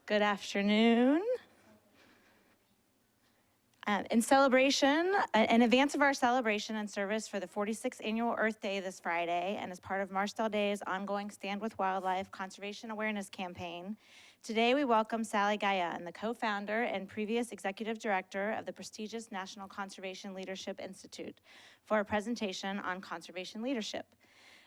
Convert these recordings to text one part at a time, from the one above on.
Good afternoon. In advance of our celebration and service for the 46th Annual Earth Day this Friday, and as part of Marshall Day's ongoing Stand with Wildlife Conservation Awareness Campaign, today we welcome Sally Guynn, the co-founder and previous executive director of the prestigious National Conservation Leadership Institute, for a presentation on conservation leadership.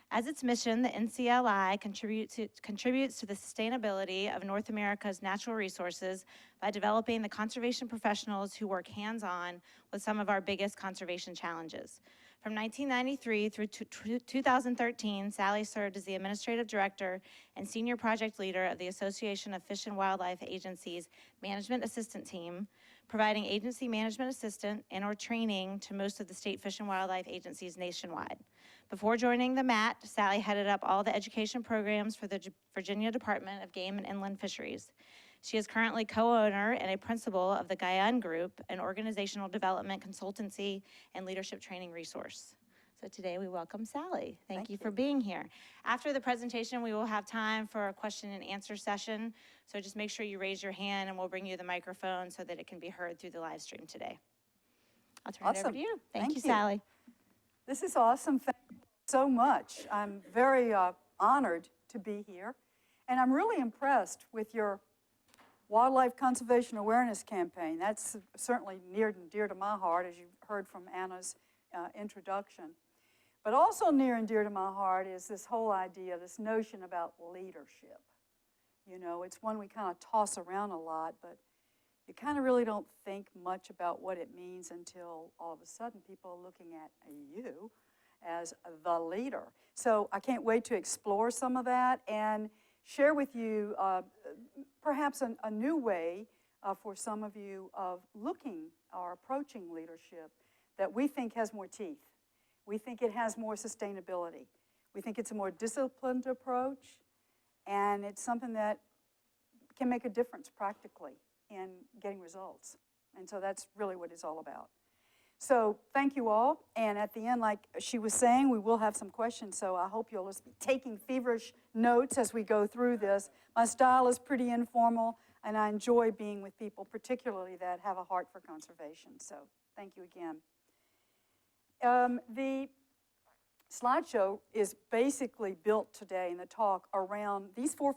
As its mission, the NCLI contributes to the sustainability of North America's natural resources by developing the conservation professionals who work hands-on with some of our biggest conservation challenges. From 1993 through 2013, Sally served as the administrative director and senior project leader of the Association of Fish and Wildlife Agencies Management Assistant Team, providing agency management assistant and/or training to most of the state fish and wildlife agencies nationwide. Before joining the MAT, Sally headed up all the education programs for the Virginia Department of Game and Inland Fisheries. She is currently co-owner and a principal of the Guynn Group, an organizational development consultancy and leadership training resource. So today we welcome Sally. Thank you for being here. After the presentation, we will have time for a question and answer session. So just make sure you raise your hand and we'll bring you the microphone so that it can be heard through the live stream today. I'll turn it over to you. Thank you, Sally. This is awesome. Thank you so much. I'm very honored to be here. And I'm really impressed with your Wildlife Conservation Awareness Campaign. That's certainly near and dear to my heart, as you heard from Anna's introduction. But also near and dear to my heart is this whole idea, this notion about leadership. You know, it's one we kind of toss around a lot, but you kind of really don't think much about what it means until all of a sudden people are looking at you as the leader. So I can't wait to explore some of that and share with you perhaps a new way for some of you of looking or approaching leadership that we think has more teeth. We think it has more sustainability. We think it's a more disciplined approach, and it's something that can make a difference practically in getting results. And so that's really what it's all about. So thank you all. And at the end, like she was saying, we will have some questions. So I hope you'll just be taking feverish notes as we go through this. My style is pretty informal, and I enjoy being with people, particularly that have a heart for conservation. So thank you again. The slideshow is basically built today in the talk around these four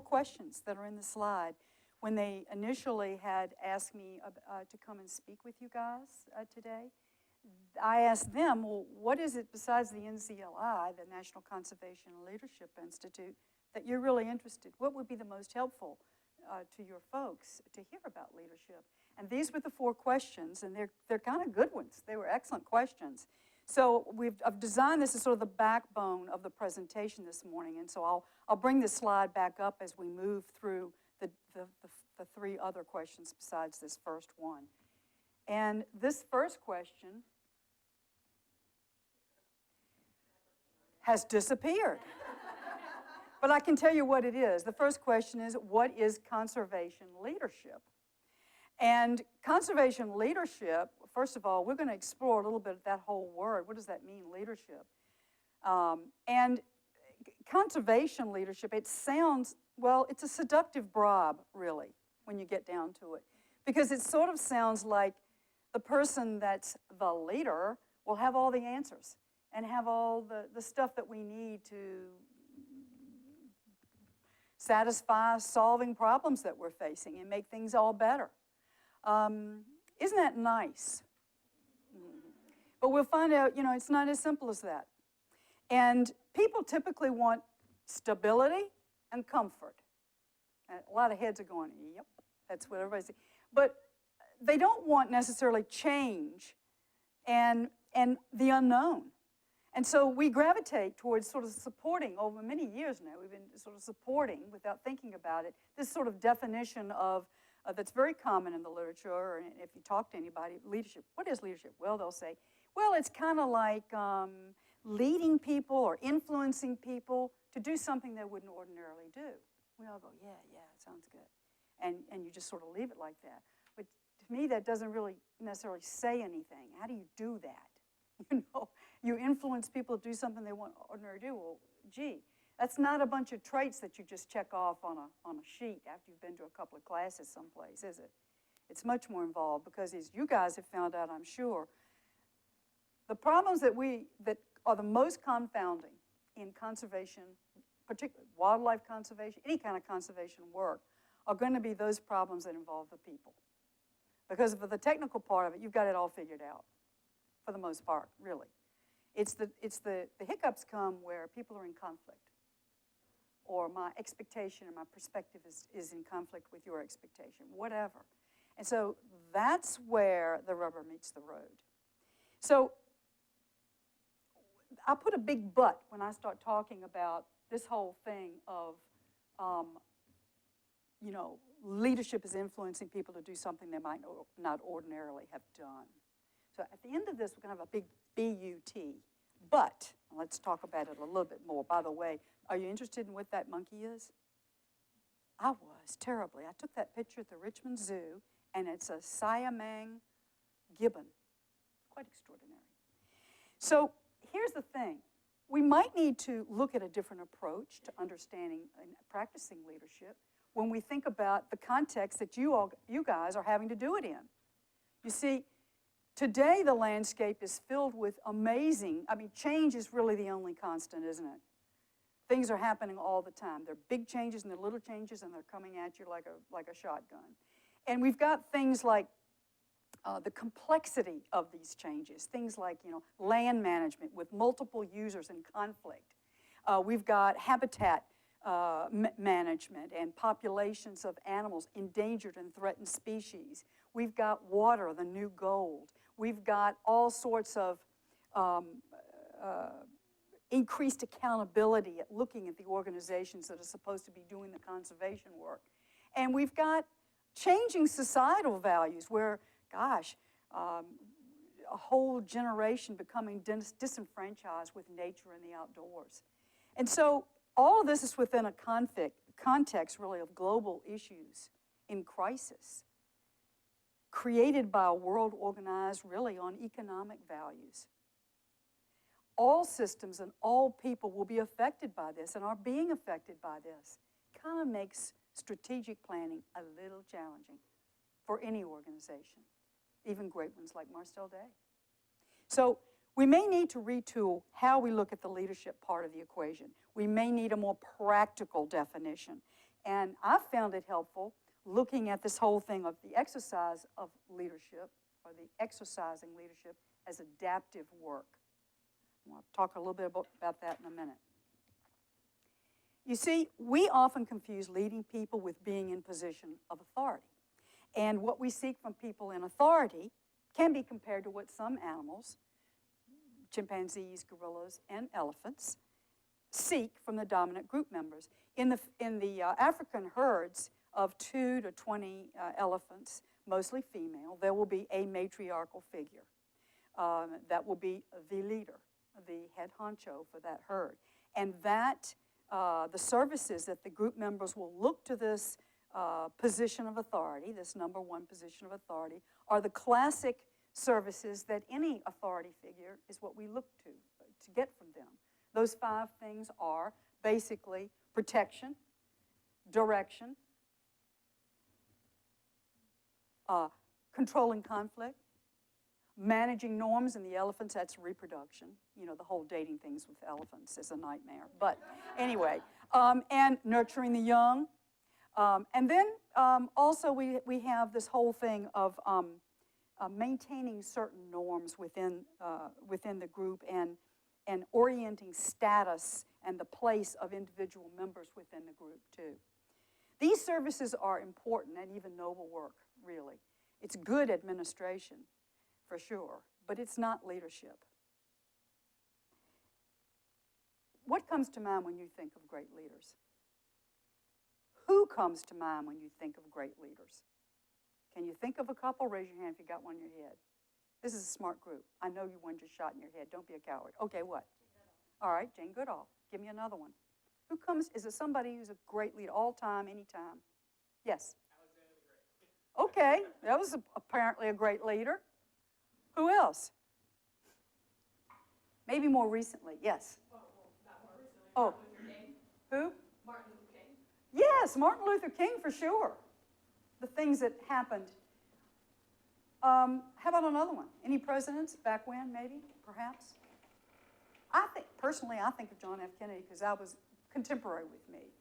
questions that are in the slide. When they initially had asked me to come and speak with you guys today, I asked them, well, what is it besides the NCLI, the National Conservation and Leadership Institute, that you're really interested? What would be the most helpful to your folks to hear about leadership? And these were the four questions, and they're kind of good ones. They were excellent questions. So I've designed this as sort of the backbone of the presentation this morning, and so I'll bring this slide back up as we move through the three other questions besides this first one. And this first question has disappeared. But I can tell you what it is. The first question is, what is conservation leadership? And conservation leadership, first of all, we're going to explore a little bit of that whole word. What does that mean, leadership? And conservation leadership, it sounds, well, it's a seductive broad, really, when you get down to it. Because it sort of sounds like the person that's the leader will have all the answers and have all the stuff that we need to satisfy solving problems that we're facing and make things all better. Isn't that nice? But we'll find out, you know, it's not as simple as that. And people typically want stability and comfort. And a lot of heads are going, yep, that's what everybody's saying. But they don't want necessarily change and the unknown. And so we gravitate towards sort of supporting, over many years now, we've been sort of supporting, without thinking about it, this sort of definition of, that's very common in the literature, and if you talk to anybody, leadership. What is leadership? Well, they'll say, well, it's kind of like leading people or influencing people to do something they wouldn't ordinarily do. We all go, yeah, sounds good. And you just sort of leave it like that. But to me, that doesn't really necessarily say anything. How do you do that? You know, you influence people to do something they wouldn't ordinarily do. Well, gee, That's not a bunch of traits that you just check off on a sheet after you've been to a couple of classes someplace, is it? It's much more involved because, as you guys have found out, I'm sure, the problems that are the most confounding in conservation, particularly wildlife conservation, any kind of conservation work, are going to be those problems that involve the people. Because for the technical part of it, you've got it all figured out, for the most part, really. It's the hiccups come where people are in conflict, or my expectation or my perspective is in conflict with your expectation, whatever. And so that's where the rubber meets the road. So I put a big but when I start talking about this whole thing of, leadership is influencing people to do something they might not ordinarily have done. So at the end of this, we're going to have a big B-U-T. But, let's talk about it a little bit more. By the way, are you interested in what that monkey is? I was, terribly. I took that picture at the Richmond Zoo, and it's a Siamang gibbon. Quite extraordinary. So here's the thing. We might need to look at a different approach to understanding and practicing leadership when we think about the context that you guys are having to do it in. You see, today the landscape is filled with change is really the only constant, isn't it? Things are happening all the time. They're big changes and they're little changes, and they're coming at you like a shotgun. And we've got things like the complexity of these changes, things like land management with multiple users in conflict. We've got habitat management and populations of animals, endangered and threatened species. We've got water, the new gold. We've got all sorts of increased accountability at looking at the organizations that are supposed to be doing the conservation work. And we've got changing societal values where, gosh, a whole generation becoming disenfranchised with nature and the outdoors. And so all of this is within a context, really, of global issues in crisis, created by a world organized, really, on economic values. All systems and all people will be affected by this and are being affected by this. It kind of makes strategic planning a little challenging for any organization, even great ones like Marcel Day. So we may need to retool how we look at the leadership part of the equation. We may need a more practical definition. And I found it helpful looking at this whole thing of the exercise of leadership, or the exercising leadership, as adaptive work. I'll talk a little bit about that in a minute. You see, we often confuse leading people with being in position of authority. And what we seek from people in authority can be compared to what some animals, chimpanzees, gorillas, and elephants, seek from the dominant group members. In the African herds of 2 to 20 elephants, mostly female, there will be a matriarchal figure. That will be the leader, the head honcho for that herd. And that, the services that the group members will look to this position of authority, this number one position of authority, are the classic services that any authority figure is what we look to get from them. Those 5 things are basically protection, direction, controlling conflict, managing norms. In the elephants, that's reproduction. The whole dating things with elephants is a nightmare. But anyway, and nurturing the young. And then also we have this whole thing of maintaining certain norms within the group and orienting status and the place of individual members within the group too. These services are important and even noble work, really. It's good administration, for sure, but it's not leadership. What comes to mind when you think of great leaders? Who comes to mind when you think of great leaders? Can you think of a couple? Raise your hand if you got one in your head. This is a smart group. I know you one just shot in your head. Don't be a coward. Okay, what? All right, Jane Goodall. Give me another one. Who comes? Is it somebody who's a great leader, all time, anytime? Yes. Okay, that was apparently a great leader. Who else? Maybe more recently. Yes. Well, not more recently. Oh. Martin Luther King. Who? Martin Luther King. Yes, Martin Luther King for sure. The things that happened. How about another one? Any presidents back when, maybe, perhaps? Personally, I think of John F. Kennedy because I was contemporary with me,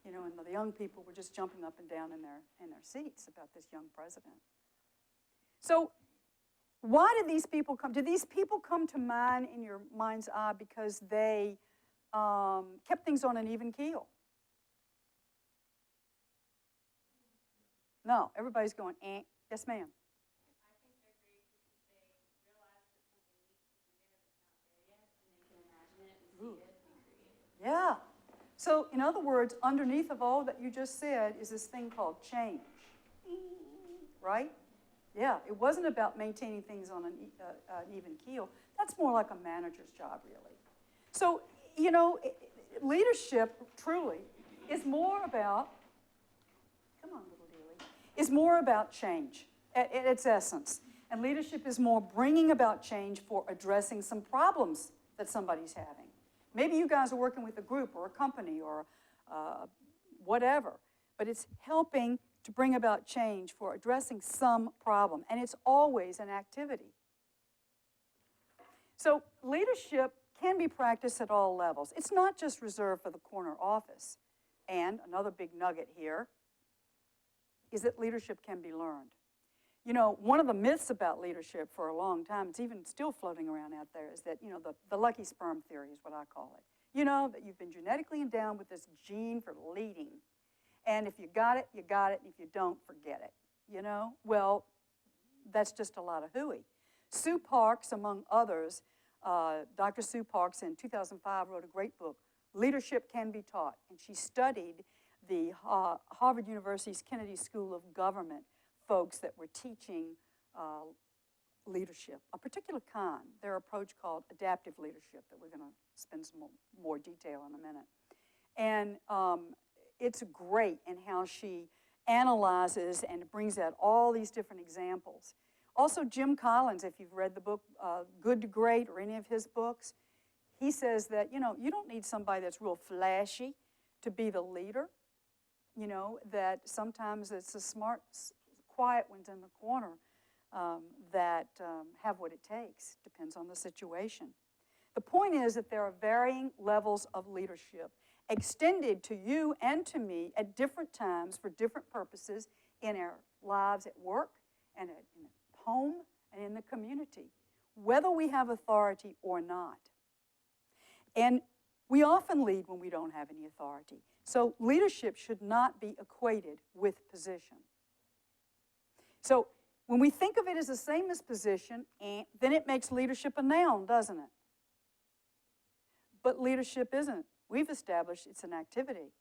you know, and the young people were just jumping up and down in their seats about this young president. So, why did these people come? Did these people come to mind in your mind's eye because they kept things on an even keel? No, everybody's going, eh. Yes, ma'am. Yeah. So, in other words, underneath of all that you just said is this thing called change. Right? Yeah, it wasn't about maintaining things on an even keel. That's more like a manager's job, really. So, you know, leadership, truly, is more about, come on, little dealie, is more about change at its essence. And leadership is more bringing about change for addressing some problems that somebody's having. Maybe you guys are working with a group or a company or whatever, but it's helping to bring about change for addressing some problem, and it's always an activity. So leadership can be practiced at all levels. It's not just reserved for the corner office. And another big nugget here is that leadership can be learned. You know, one of the myths about leadership for a long time, it's even still floating around out there, is that, you know, the lucky sperm theory is what I call it. You know, that you've been genetically endowed with this gene for leading. And if you got it, you got it. And if you don't, forget it. You know? Well, that's just a lot of hooey. Sue Parks, among others, Dr. Sue Parks in 2005 wrote a great book, Leadership Can Be Taught. And she studied the Harvard University's Kennedy School of Government folks that were teaching leadership, a particular kind, their approach called adaptive leadership that we're going to spend some more detail in a minute. And it's great in how she analyzes and brings out all these different examples. Also, Jim Collins, if you've read the book Good to Great or any of his books, he says that, you know, you don't need somebody that's real flashy to be the leader. You know, that sometimes it's the smart, quiet ones in the corner that have what it takes. Depends on the situation. The point is that there are varying levels of leadership extended to you and to me at different times for different purposes in our lives at work and at home and in the community, whether we have authority or not. And we often lead when we don't have any authority. So leadership should not be equated with position. So when we think of it as the same as position, then it makes leadership a noun, doesn't it? But leadership isn't. We've established it's an activity.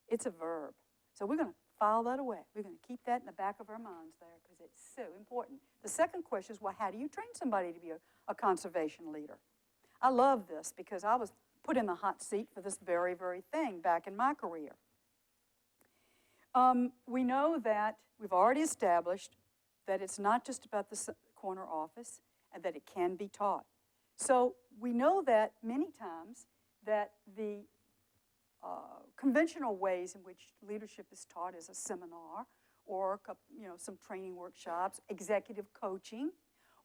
It's a verb. So we're going to file that away. We're going to keep that in the back of our minds there because it's so important. The second question is, well, how do you train somebody to be a conservation leader? I love this because I was put in the hot seat for this very, very thing back in my career. We know that we've already established that it's not just about the corner office and that it can be taught. So we know that many times that the conventional ways in which leadership is taught is a seminar or some training workshops, executive coaching,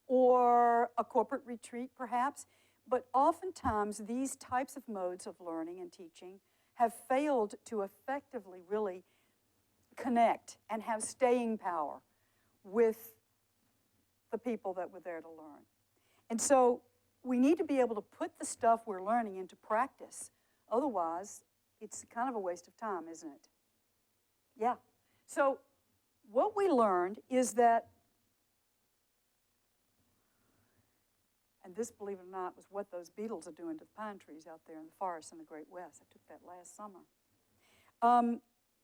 or a corporate retreat perhaps. But oftentimes these types of modes of learning and teaching have failed to effectively really connect and have staying power with the people that were there to learn. And so we need to be able to put the stuff we're learning into practice. Otherwise, it's kind of a waste of time, isn't it? Yeah. So what we learned is that, and this, believe it or not, was what those beetles are doing to the pine trees out there in the forest in the Great West. I took that last summer.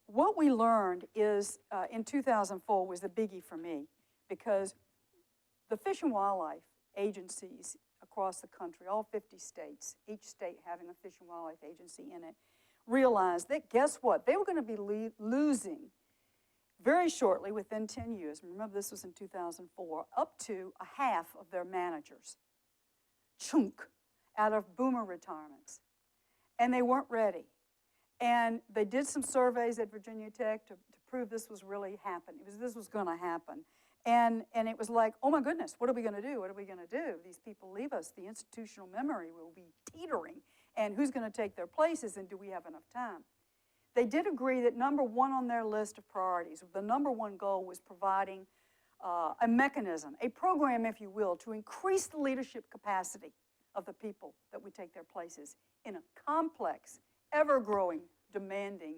What we learned is, in 2004 was the biggie for me, because the Fish and Wildlife agencies across the country, all 50 states, each state having a Fish and Wildlife agency in it, realized that, guess what? They were going to be losing very shortly, within 10 years, remember this was in 2004, up to a half of their managers. Chunk, out of boomer retirements. And they weren't ready. And they did some surveys at Virginia Tech to prove this was really happening. This was going to happen. And it was like, oh my goodness, what are we going to do? What are we going to do? These people leave us. The institutional memory will be teetering. And who's going to take their places, and do we have enough time? They did agree that number one on their list of priorities, the number one goal was providing a mechanism, a program, if you will, to increase the leadership capacity of the people that would take their places in a complex, ever-growing, demanding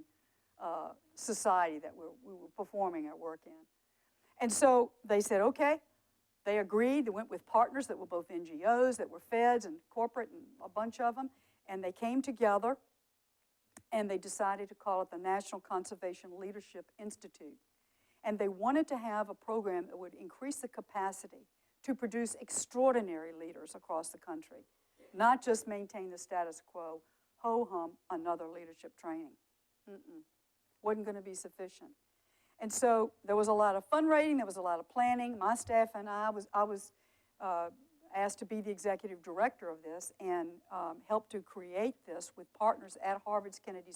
society that we were performing our work in. And so they said, okay, they agreed. They went with partners that were both NGOs, that were feds and corporate and a bunch of them, and they came together and they decided to call it the National Conservation Leadership Institute. And they wanted to have a program that would increase the capacity to produce extraordinary leaders across the country, not just maintain the status quo, ho-hum, another leadership training. Wasn't going to be sufficient. And so there was a lot of fundraising, there was a lot of planning. My staff and I was asked to be the executive director of this and help to create this with partners at Harvard's Kennedy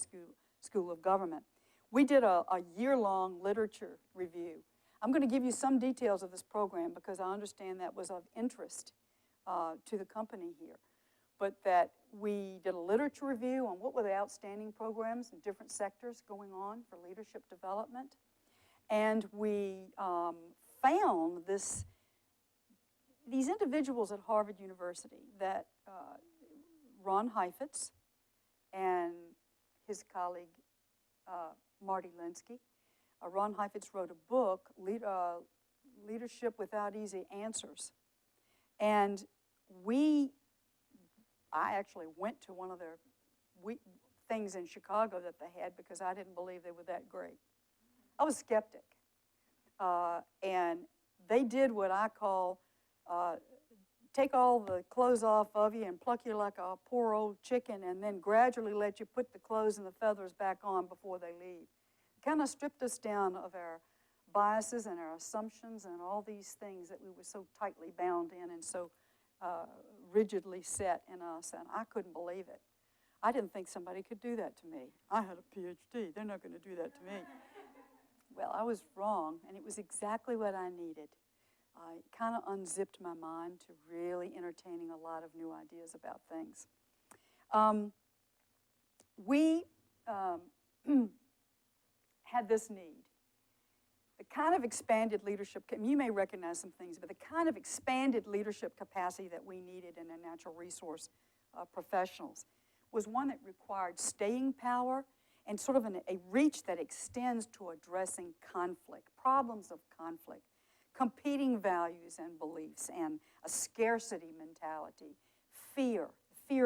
School of Government. We did a year-long literature review. I'm going to give you some details of this program because I understand that was of interest to the company here. But that we did a literature review on what were the outstanding programs in different sectors going on for leadership development. And we found these individuals at Harvard University that Ron Heifetz and his colleague Marty Linsky. Ron Heifetz wrote a book, Leadership Without Easy Answers. And I actually went to one of their things in Chicago that they had because I didn't believe they were that great. I was skeptic. And they did what I call take all the clothes off of you and pluck you like a poor old chicken and then gradually let you put the clothes and the feathers back on before they leave. Kind of stripped us down of our biases and our assumptions and all these things that we were so tightly bound in and so rigidly set in us, and I couldn't believe it. I didn't think somebody could do that to me. I had a PhD. They're not going to do that to me. Well, I was wrong, and it was exactly what I needed. It kind of unzipped my mind to really entertaining a lot of new ideas about things. We had this need. The kind of expanded leadership, you may recognize some things, but the kind of expanded leadership capacity that we needed in our natural resource professionals was one that required staying power and sort of a reach that extends to addressing conflict, problems of conflict, competing values and beliefs, and a scarcity mentality, fear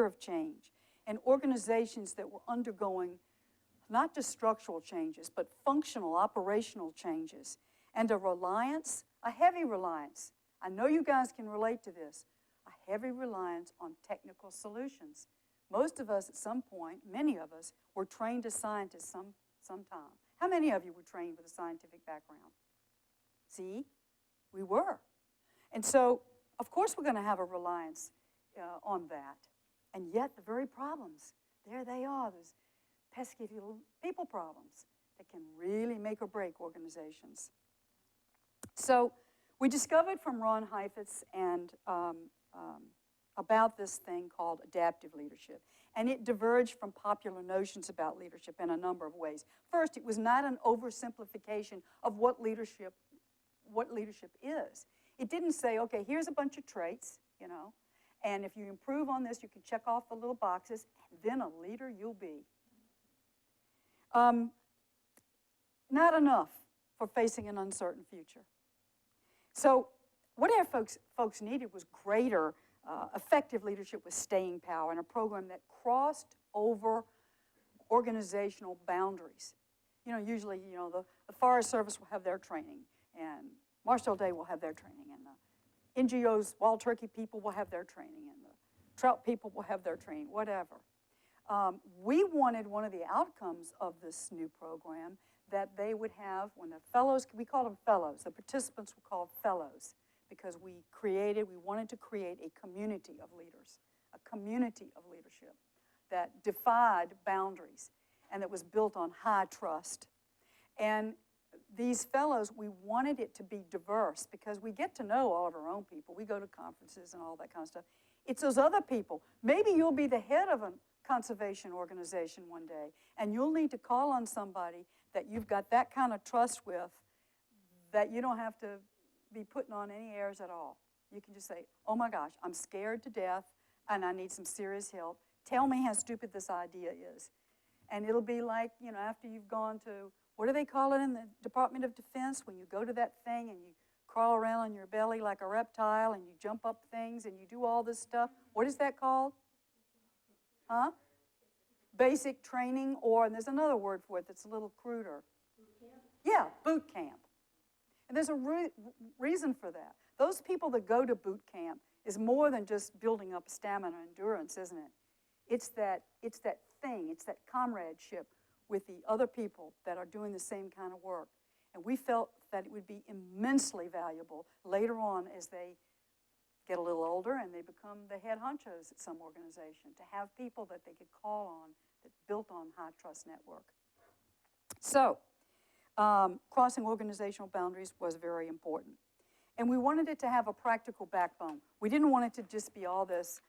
of change, and organizations that were undergoing not just structural changes, but functional, operational changes, and a heavy reliance. I know you guys can relate to this, a heavy reliance on technical solutions. Most of us at some point, many of us, were trained as scientists sometime. How many of you were trained with a scientific background? See, we were. And so, of course we're going to have a reliance on that. And yet the very problems, there they are, those pesky little people problems that can really make or break organizations. So we discovered from Ron Heifetz and about this thing called adaptive leadership. And it diverged from popular notions about leadership in a number of ways. First, it was not an oversimplification of what leadership is. It didn't say, okay, here's a bunch of traits, and if you improve on this, you can check off the little boxes, and then a leader you'll be. Not enough for facing an uncertain future. So what our folks needed was greater effective leadership with staying power and a program that crossed over organizational boundaries. Usually, the Forest Service will have their training, and Marshall Day will have their training, and the NGOs, wild turkey people will have their training, and the trout people will have their training, whatever. We wanted one of the outcomes of this new program that they would have when the fellows, we called them fellows, the participants were called fellows because we wanted to create a community of leaders, a community of leadership that defied boundaries. and that was built on high trust. And these fellows, we wanted it to be diverse because we get to know all of our own people. We go to conferences and all that kind of stuff. It's those other people. Maybe you'll be the head of a conservation organization one day, and you'll need to call on somebody that you've got that kind of trust with, that you don't have to be putting on any airs at all. You can just say, oh my gosh, I'm scared to death and I need some serious help. Tell me how stupid this idea is. And it'll be like, you know, after you've gone to, what do they call it in the Department of Defense, when you go to that thing and you crawl around on your belly like a reptile and you jump up things and you do all this stuff? What is that called? Huh? Basic training, or, and there's another word for it that's a little cruder. Boot camp? Yeah, boot camp. And there's a reason for that. Those people that go to boot camp is more than just building up stamina and endurance, isn't it? It's that thing, it's that comradeship with the other people that are doing the same kind of work. And we felt that it would be immensely valuable later on as they get a little older and they become the head honchos at some organization, to have people that they could call on that built on high trust network. So, crossing organizational boundaries was very important. And we wanted it to have a practical backbone. We didn't want it to just be all this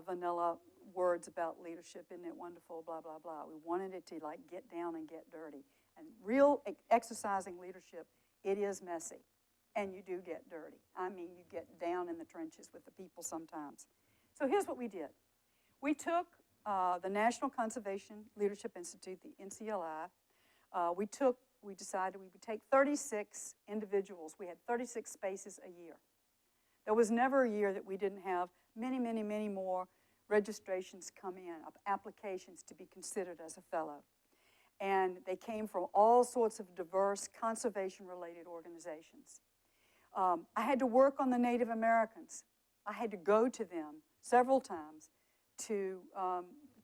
vanilla words about leadership, isn't it wonderful, blah, blah, blah. We wanted it to like get down and get dirty. And real exercising leadership, it is messy. And you do get dirty. I mean, you get down in the trenches with the people sometimes. So here's what we did. We took the National Conservation Leadership Institute, the NCLI. We decided we would take 36 individuals. We had 36 spaces a year. There was never a year that we didn't have many, many, many more registrations come in, of applications to be considered as a fellow. And they came from all sorts of diverse conservation-related organizations. I had to work on the Native Americans. I had to go to them several times to,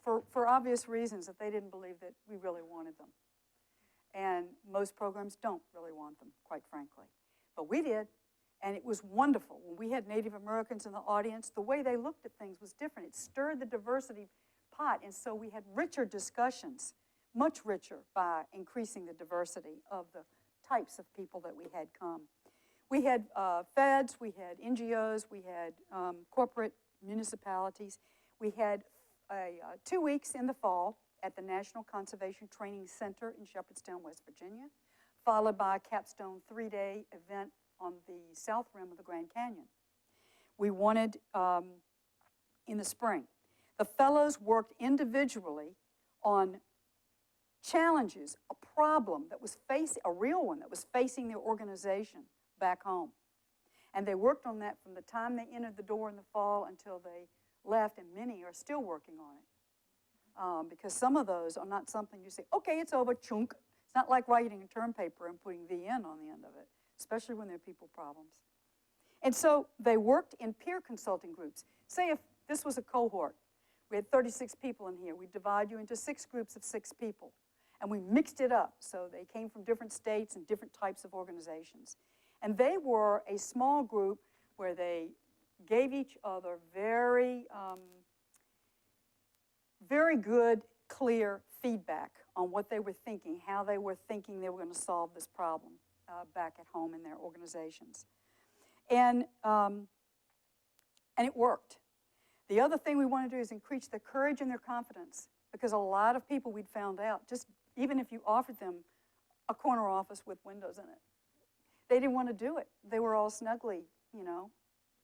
for obvious reasons, that they didn't believe that we really wanted them. And most programs don't really want them, quite frankly. But we did, and it was wonderful. When we had Native Americans in the audience, the way they looked at things was different. It stirred the diversity pot, and so we had richer discussions, much richer, by increasing the diversity of the types of people that we had come. We had feds, we had NGOs, we had corporate municipalities. We had 2 weeks in the fall at the National Conservation Training Center in Shepherdstown, West Virginia, followed by a capstone 3-day event on the south rim of the Grand Canyon. We wanted, in the spring, the fellows worked individually on challenges, a problem that was facing, a real one that was facing their organization back home. And they worked on that from the time they entered the door in the fall until they left, and many are still working on it. Because some of those are not something you say, okay, it's over, chunk. It's not like writing a term paper and putting VN on the end of it, especially when there are people problems. And so they worked in peer consulting groups. Say if this was a cohort, we had 36 people in here, we'd divide you into 6 groups of 6 people. And we mixed it up, so they came from different states and different types of organizations. And they were a small group where they gave each other very, very good, clear feedback on what they were thinking, how they were thinking they were going to solve this problem back at home in their organizations. And it worked. The other thing we want to do is increase their courage and their confidence, because a lot of people we'd found out, just even if you offered them a corner office with windows in it, they didn't want to do it. They were all snugly, you know,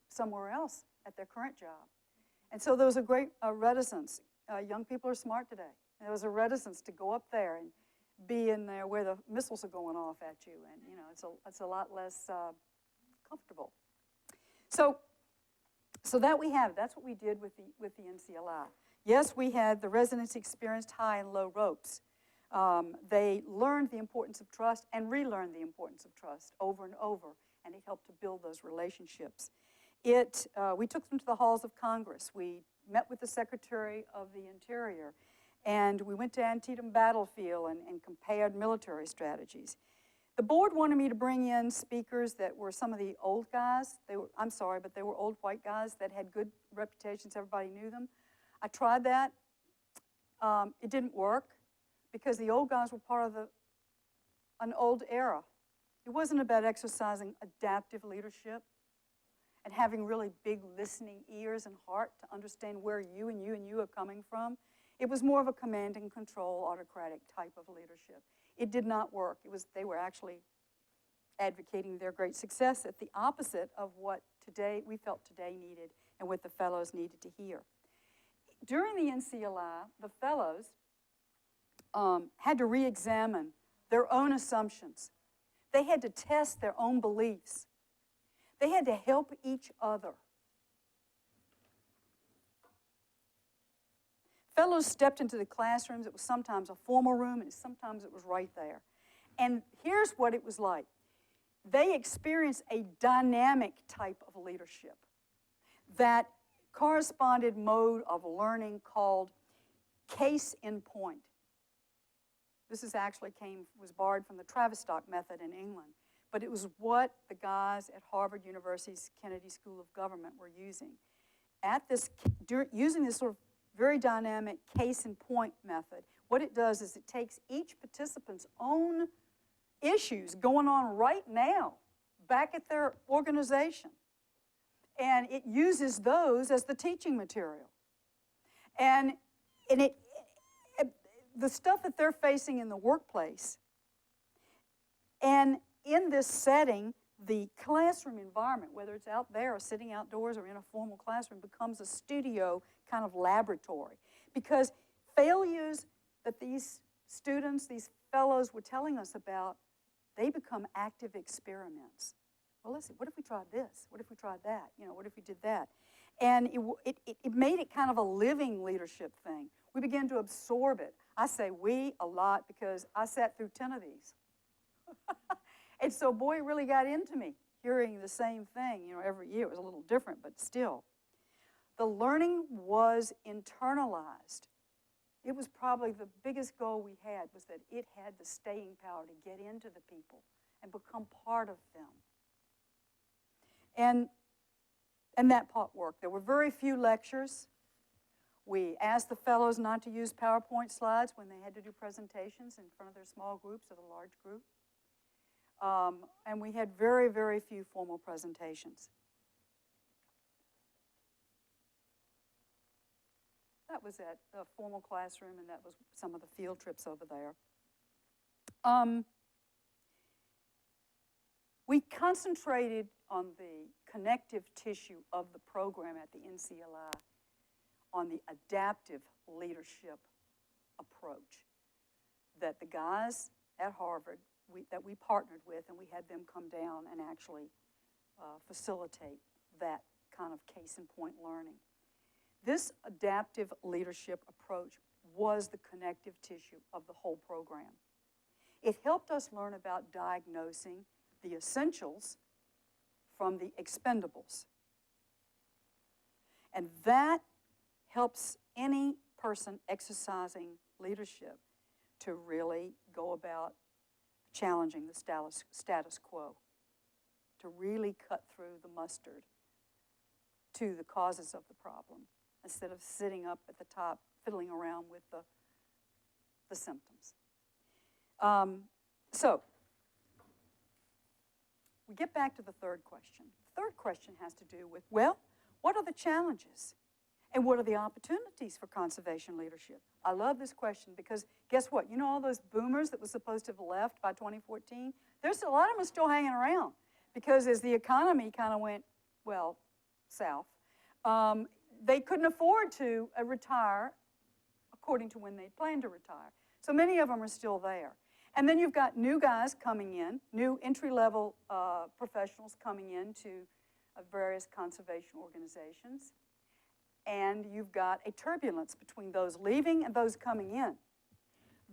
somewhere else at their current job. And so there was a great reticence. Young people are smart today. There was a reticence to go up there and be in there where the missiles are going off at you, and you know, it's a lot less comfortable. So that we have. That's what we did with the NCLI. Yes, we had the residents experienced high and low ropes. They learned the importance of trust and relearned the importance of trust over and over, and it helped to build those relationships. We took them to the halls of Congress. We met with the Secretary of the Interior, and we went to Antietam Battlefield and compared military strategies. The board wanted me to bring in speakers that were some of the old guys. I'm sorry, but they were old white guys that had good reputations. Everybody knew them. I tried that. It didn't work because the old guys were part of an old era. It wasn't about exercising adaptive leadership and having really big listening ears and heart to understand where you and you and you are coming from. It was more of a command and control, autocratic type of leadership. It did not work. They were actually advocating their great success at the opposite of what we felt today needed and what the fellows needed to hear. During the NCLI, the fellows had to re-examine their own assumptions. They had to test their own beliefs. They had to help each other. Fellows stepped into the classrooms. It was sometimes a formal room, and sometimes it was right there. And here's what it was like. They experienced a dynamic type of leadership that corresponded mode of learning called case in point. This is actually was borrowed from the Tavistock method in England, but it was what the guys at Harvard University's Kennedy School of Government were using. Using this sort of very dynamic case in point method, what it does is it takes each participant's own issues going on right now back at their organization, and it uses those as the teaching material. And the stuff that they're facing in the workplace, and in this setting, the classroom environment, whether it's out there or sitting outdoors or in a formal classroom, becomes a studio kind of laboratory. Because failures that these students, these fellows were telling us about, they become active experiments. Well, listen, what if we tried this? What if we tried that? What if we did that? And it made it kind of a living leadership thing. We began to absorb it. I say we a lot because I sat through 10 of these. And so, boy, it really got into me, hearing the same thing, every year. It was a little different, but still. The learning was internalized. It was probably the biggest goal we had, was that it had the staying power to get into the people and become part of them. And that part worked. There were very few lectures. We asked the fellows not to use PowerPoint slides when they had to do presentations in front of their small groups or the large group. And we had very, very few formal presentations. That was at a formal classroom, and that was some of the field trips over there. We concentrated on the connective tissue of the program at the NCLI, on the adaptive leadership approach that the guys at Harvard that we partnered with, and we had them come down and actually facilitate that kind of case-in-point learning. This adaptive leadership approach was the connective tissue of the whole program. It helped us learn about diagnosing the essentials from the expendables. And that helps any person exercising leadership to really go about challenging the status quo, to really cut through the mustard to the causes of the problem, instead of sitting up at the top, fiddling around with the symptoms. So, we get back to the third question. The third question has to do with, well, what are the challenges? And what are the opportunities for conservation leadership? I love this question because guess what? All those boomers that were supposed to have left by 2014? There's a lot of them still hanging around because as the economy kind of went, well, south, they couldn't afford to retire according to when they planned to retire. So many of them are still there. And then you've got new guys coming in, new entry-level professionals coming into various conservation organizations. And you've got a turbulence between those leaving and those coming in.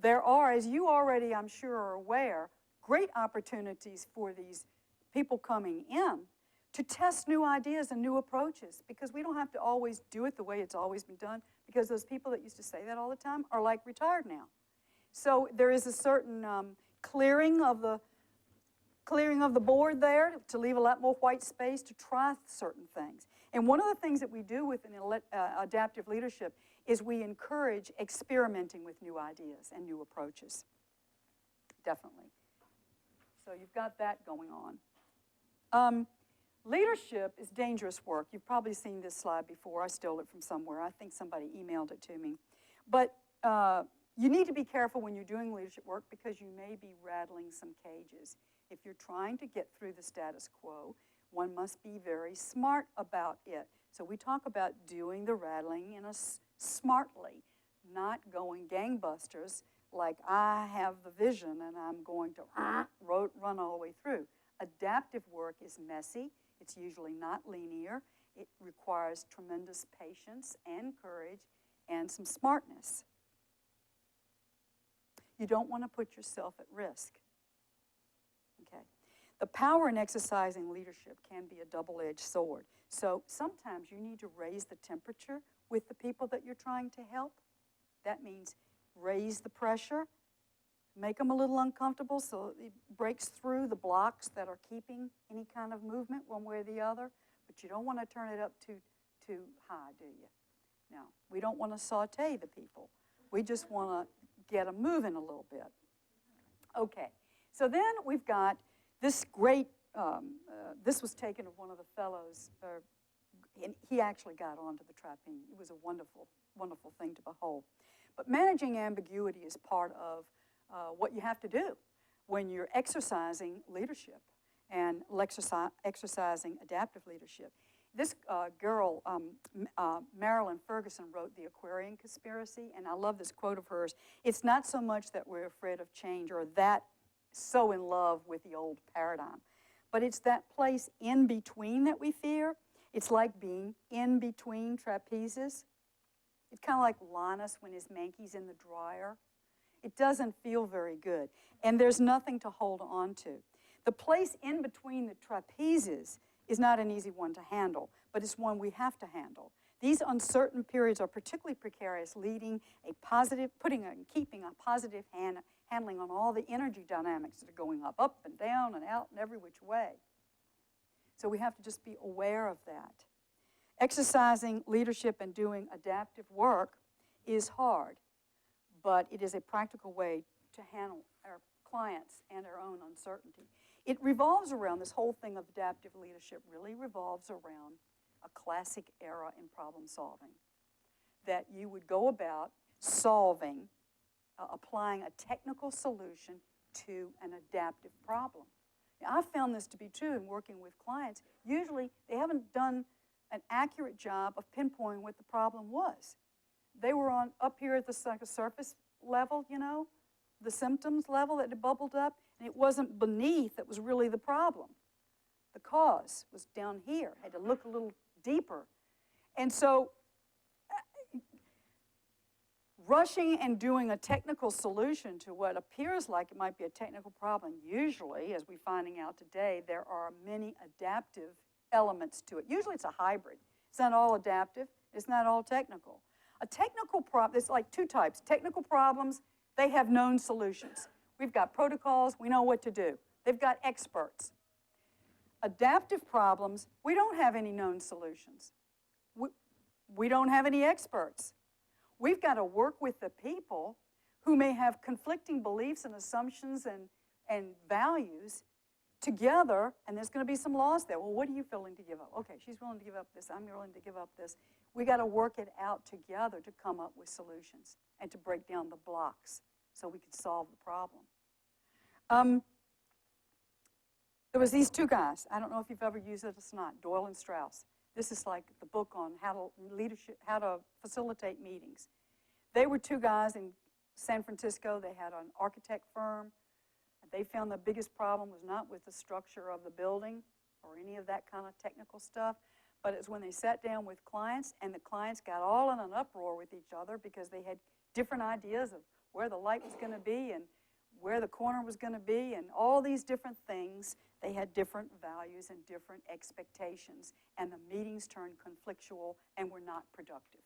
There are, as you already, I'm sure, are aware, great opportunities for these people coming in to test new ideas and new approaches, because we don't have to always do it the way it's always been done, because those people that used to say that all the time are like retired now. So there is a certain clearing of clearing of the board there to leave a lot more white space to try certain things. And one of the things that we do with adaptive leadership is we encourage experimenting with new ideas and new approaches. Definitely. So you've got that going on. Leadership is dangerous work. You've probably seen this slide before. I stole it from somewhere. I think somebody emailed it to me. But you need to be careful when you're doing leadership work because you may be rattling some cages. If you're trying to get through the status quo, one must be very smart about it. So we talk about doing the rattling smartly, not going gangbusters like I have the vision and I'm going to run all the way through. Adaptive work is messy. It's usually not linear. It requires tremendous patience and courage and some smartness. You don't want to put yourself at risk. Okay. The power in exercising leadership can be a double-edged sword. So sometimes you need to raise the temperature with the people that you're trying to help. That means raise the pressure, make them a little uncomfortable so it breaks through the blocks that are keeping any kind of movement one way or the other. But you don't want to turn it up too high, do you? No, we don't want to saute the people. We just want to get them moving a little bit. Okay, so then we've got this great, this was taken of one of the fellows, and he actually got onto the trapeze. It was a wonderful, wonderful thing to behold. But managing ambiguity is part of what you have to do when you're exercising leadership and exercising adaptive leadership. This girl, Marilyn Ferguson, wrote The Aquarian Conspiracy, and I love this quote of hers. It's not so much that we're afraid of change or that so in love with the old paradigm, but it's that place in between that we fear. It's like being in between trapezes. It's kind of like Linus when his Mankey's in the dryer. It doesn't feel very good, and there's nothing to hold on to. The place in between the trapezes is not an easy one to handle, but it's one we have to handle. These uncertain periods are particularly precarious, keeping a positive handling on all the energy dynamics that are going up and down and out and every which way. So we have to just be aware of that. Exercising leadership and doing adaptive work is hard, but it is a practical way to handle our clients and our own uncertainty. It revolves around, this whole thing of adaptive leadership really revolves around a classic era in problem solving. That you would go about solving, applying a technical solution to an adaptive problem. Now, I've found this to be true in working with clients. Usually, they haven't done an accurate job of pinpointing what the problem was. They were up here at the surface level, you know, the symptoms level that had bubbled up, and it wasn't beneath that was really the problem. The cause was down here, had to look a little deeper. And so rushing and doing a technical solution to what appears like it might be a technical problem, usually, as we're finding out today, there are many adaptive elements to it. Usually it's a hybrid. It's not all adaptive, it's not all technical. A technical problem, there's like two types. Technical problems, they have known solutions. We've got protocols, we know what to do. They've got experts. Adaptive problems, we don't have any known solutions. We don't have any experts. We've got to work with the people who may have conflicting beliefs and assumptions and values together, and there's going to be some loss there. Well, what are you willing to give up? Okay, she's willing to give up this, I'm willing to give up this. We got to work it out together to come up with solutions and to break down the blocks so we could solve the problem. There was these two guys. I don't know if you've ever used it or not, Doyle and Strauss. This is like the book on how to facilitate meetings. They were two guys in San Francisco. They had an architect firm. They found the biggest problem was not with the structure of the building or any of that kind of technical stuff, but it's when they sat down with clients, and the clients got all in an uproar with each other because they had different ideas of where the light was going to be and where the corner was going to be, and all these different things. They had different values and different expectations, and the meetings turned conflictual and were not productive.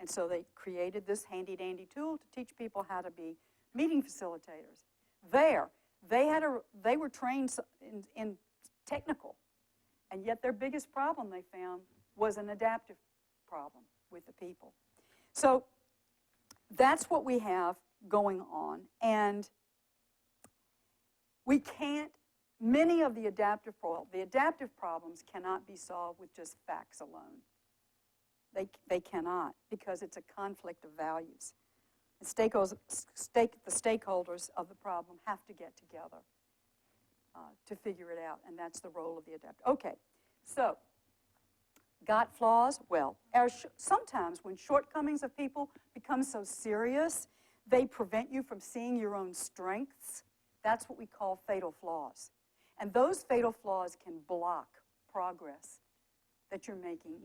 And so they created this handy-dandy tool to teach people how to be meeting facilitators. they were trained in technical, and yet their biggest problem they found was an adaptive problem with the people. So that's what we have going on, and we can't, many of the adaptive problems cannot be solved with just facts alone. They cannot, because it's a conflict of values. The stakeholders of the problem have to get together to figure it out, and that's the role of the adaptive. Okay, so got flaws? Well, sometimes when shortcomings of people become so serious, they prevent you from seeing your own strengths. That's what we call fatal flaws. And those fatal flaws can block progress that you're making,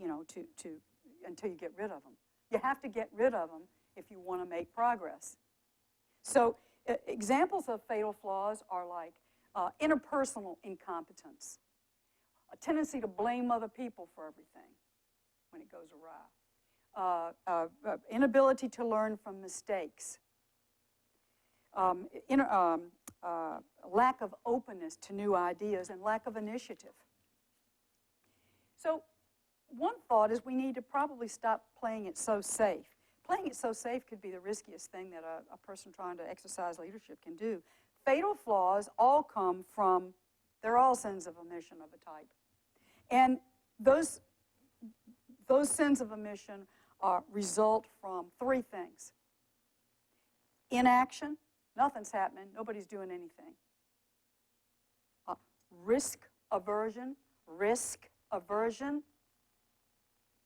until you get rid of them. You have to get rid of them if you want to make progress. So examples of fatal flaws are like interpersonal incompetence, a tendency to blame other people for everything when it goes awry, inability to learn from mistakes, lack of openness to new ideas, and lack of initiative. So one thought is we need to probably stop playing it so safe. Playing it so safe could be the riskiest thing that a person trying to exercise leadership can do. Fatal flaws all come from, they're all sins of omission of a type. And those sins of omission result from three things. Inaction, nothing's happening, nobody's doing anything. Risk aversion,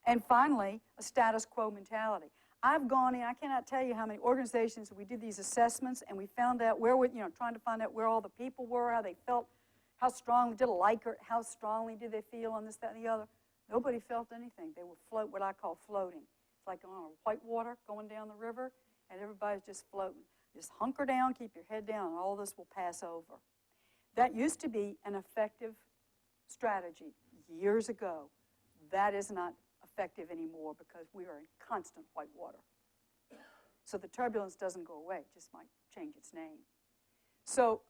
and finally, a status quo mentality. I've gone in, I cannot tell you how many organizations we did these assessments, and we found out trying to find out where all the people were, how they felt, how strongly did how strongly did they feel on this, that, and the other. Nobody felt anything. They would what I call floating. It's like on white water going down the river, and everybody's just floating. Just hunker down, keep your head down, and all this will pass over. That used to be an effective strategy years ago. That is not effective anymore because we are in constant white water. So the turbulence doesn't go away, it just might change its name. So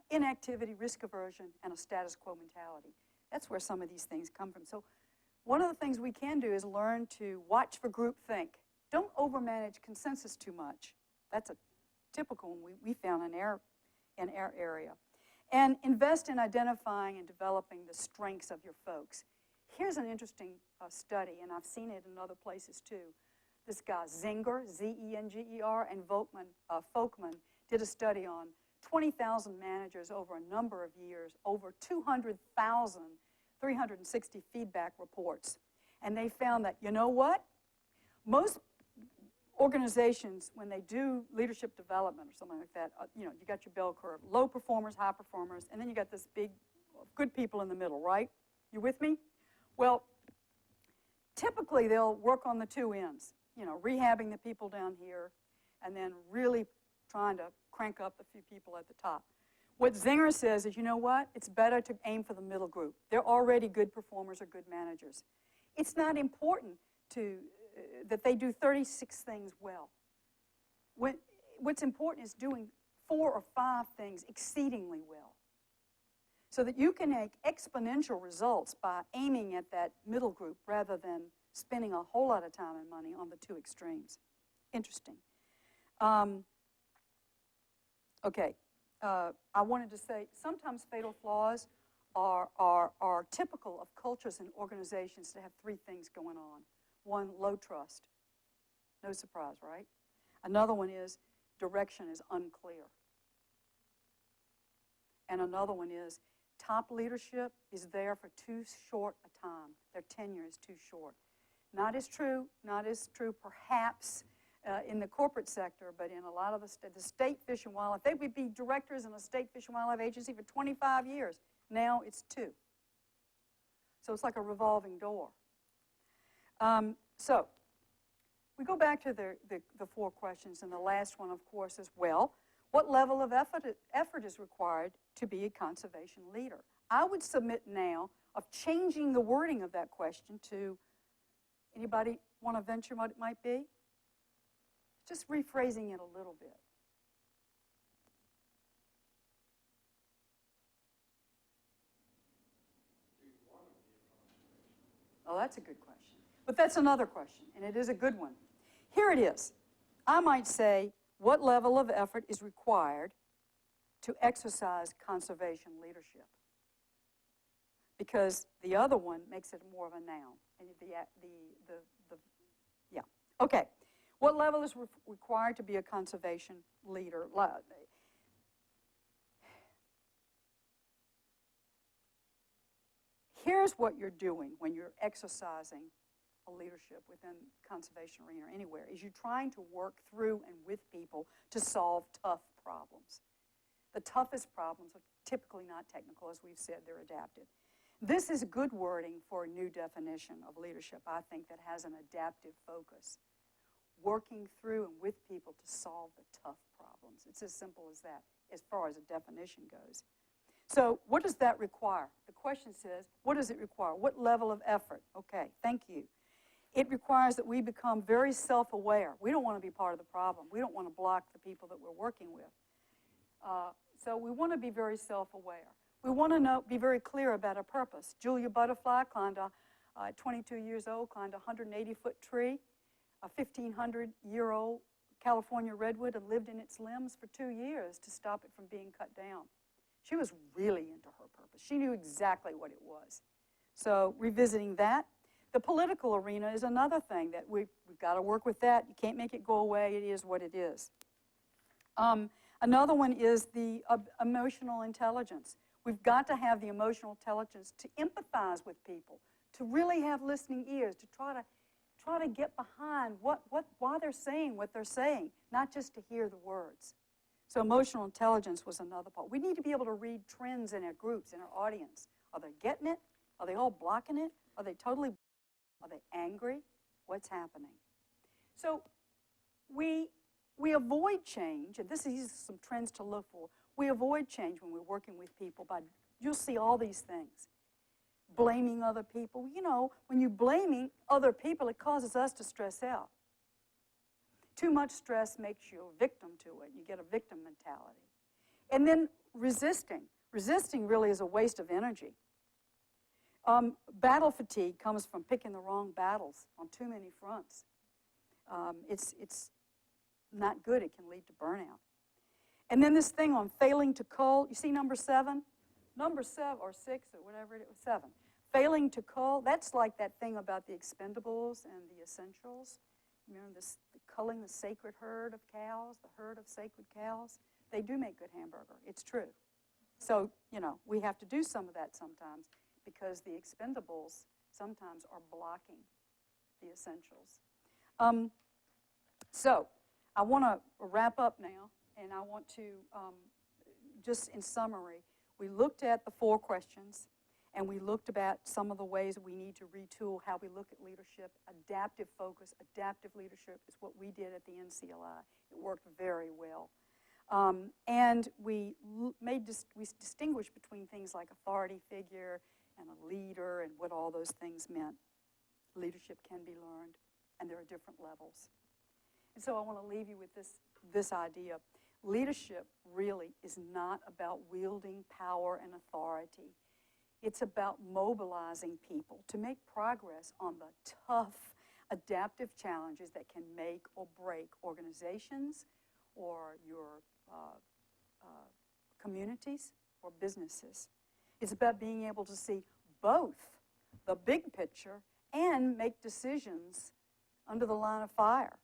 inactivity, risk aversion, and a status quo mentality. That's where some of these things come from. So one of the things we can do is learn to watch for groupthink. Don't overmanage consensus too much. That's a typical one we found in our area. And invest in identifying and developing the strengths of your folks. Here's an interesting study, and I've seen it in other places too. This guy, Zenger, Z-E-N-G-E-R, and Folkman did a study on 20,000 managers over a number of years, over 200,000, 360 feedback reports. And they found that, you know what? Most organizations, when they do leadership development or something like that, you got your bell curve, low performers, high performers, and then you got this big, good people in the middle, right? You with me? Well, typically they'll work on the two ends, rehabbing the people down here and then really trying to crank up a few people at the top. What Zenger says is, you know what? It's better to aim for the middle group. They're already good performers or good managers. It's not important that they do 36 things well. What's important is doing 4 or 5 things exceedingly well, so that you can make exponential results by aiming at that middle group rather than spending a whole lot of time and money on the two extremes. Interesting. Okay, I wanted to say sometimes fatal flaws are typical of cultures and organizations that have 3 things going on. One, low trust. No surprise, right? Another one is direction is unclear. And another one is top leadership is there for too short a time. Their tenure is too short. Not as true perhaps in the corporate sector, but in a lot of the state fish and wildlife. They would be directors in a state fish and wildlife agency for 25 years. Now it's 2. So it's like a revolving door. So we go back to the 4 questions, and the last one, of course, is, well, what level of effort is required to be a conservation leader? I would submit now of changing the wording of that question to, anybody want to venture what it might be? Just rephrasing it a little bit. Oh, that's a good question. But that's another question, and it is a good one. Here it is. I might say, what level of effort is required to exercise conservation leadership? Because the other one makes it more of a noun. And yeah. Okay. What level is required to be a conservation leader? Here's what you're doing when you're exercising a leadership within conservation arena or anywhere, is you're trying to work through and with people to solve tough problems. The toughest problems are typically not technical, as we've said, they're adaptive. This is good wording for a new definition of leadership, I think, that has an adaptive focus. Working through and with people to solve the tough problems. It's as simple as that, as far as a definition goes. So what does that require? The question says, what does it require? What level of effort? Okay, thank you. It requires that we become very self-aware. We don't want to be part of the problem. We don't want to block the people that we're working with. So we want to be very self-aware. We want to be very clear about our purpose. Julia Butterfly climbed, at 22 years old, climbed a 180-foot tree, a 1,500-year-old California redwood, and lived in its limbs for 2 years to stop it from being cut down. She was really into her purpose. She knew exactly what it was. So revisiting that. The political arena is another thing that we've got to work with that. You can't make it go away. It is what it is. Another one is the emotional intelligence. We've got to have the emotional intelligence to empathize with people, to really have listening ears, to try to get behind why they're saying what they're saying, not just to hear the words. So emotional intelligence was another part. We need to be able to read trends in our groups, in our audience. Are they getting it? Are they all blocking it? Are they angry? What's happening? So we avoid change, and these are some trends to look for. We avoid change when we're working with people by, you'll see all these things. Blaming other people. You know, when you're blaming other people, it causes us to stress out. Too much stress makes you a victim to it. You get a victim mentality. And then resisting. Resisting really is a waste of energy. Battle fatigue comes from picking the wrong battles on too many fronts. It's not good. It can lead to burnout. And then this thing on failing to cull. You see number 7? Number 7 or 6 or whatever it was, 7. Failing to cull, that's like that thing about the expendables and the essentials. Remember this, culling the sacred herd of cows, the herd of sacred cows? They do make good hamburger. It's true. So, you know, we have to do some of that sometimes because the expendables sometimes are blocking the essentials. So I want to wrap up now, and I want to, just in summary, we looked at the 4 questions, and we looked about some of the ways we need to retool how we look at leadership. Adaptive focus, adaptive leadership is what we did at the NCLI. It worked very well. And we distinguished between things like authority figure and a leader and what all those things meant. Leadership can be learned, and there are different levels. And so I want to leave you with this idea. Leadership really is not about wielding power and authority. It's about mobilizing people to make progress on the tough, adaptive challenges that can make or break organizations or your communities or businesses. It's about being able to see both the big picture and make decisions under the line of fire.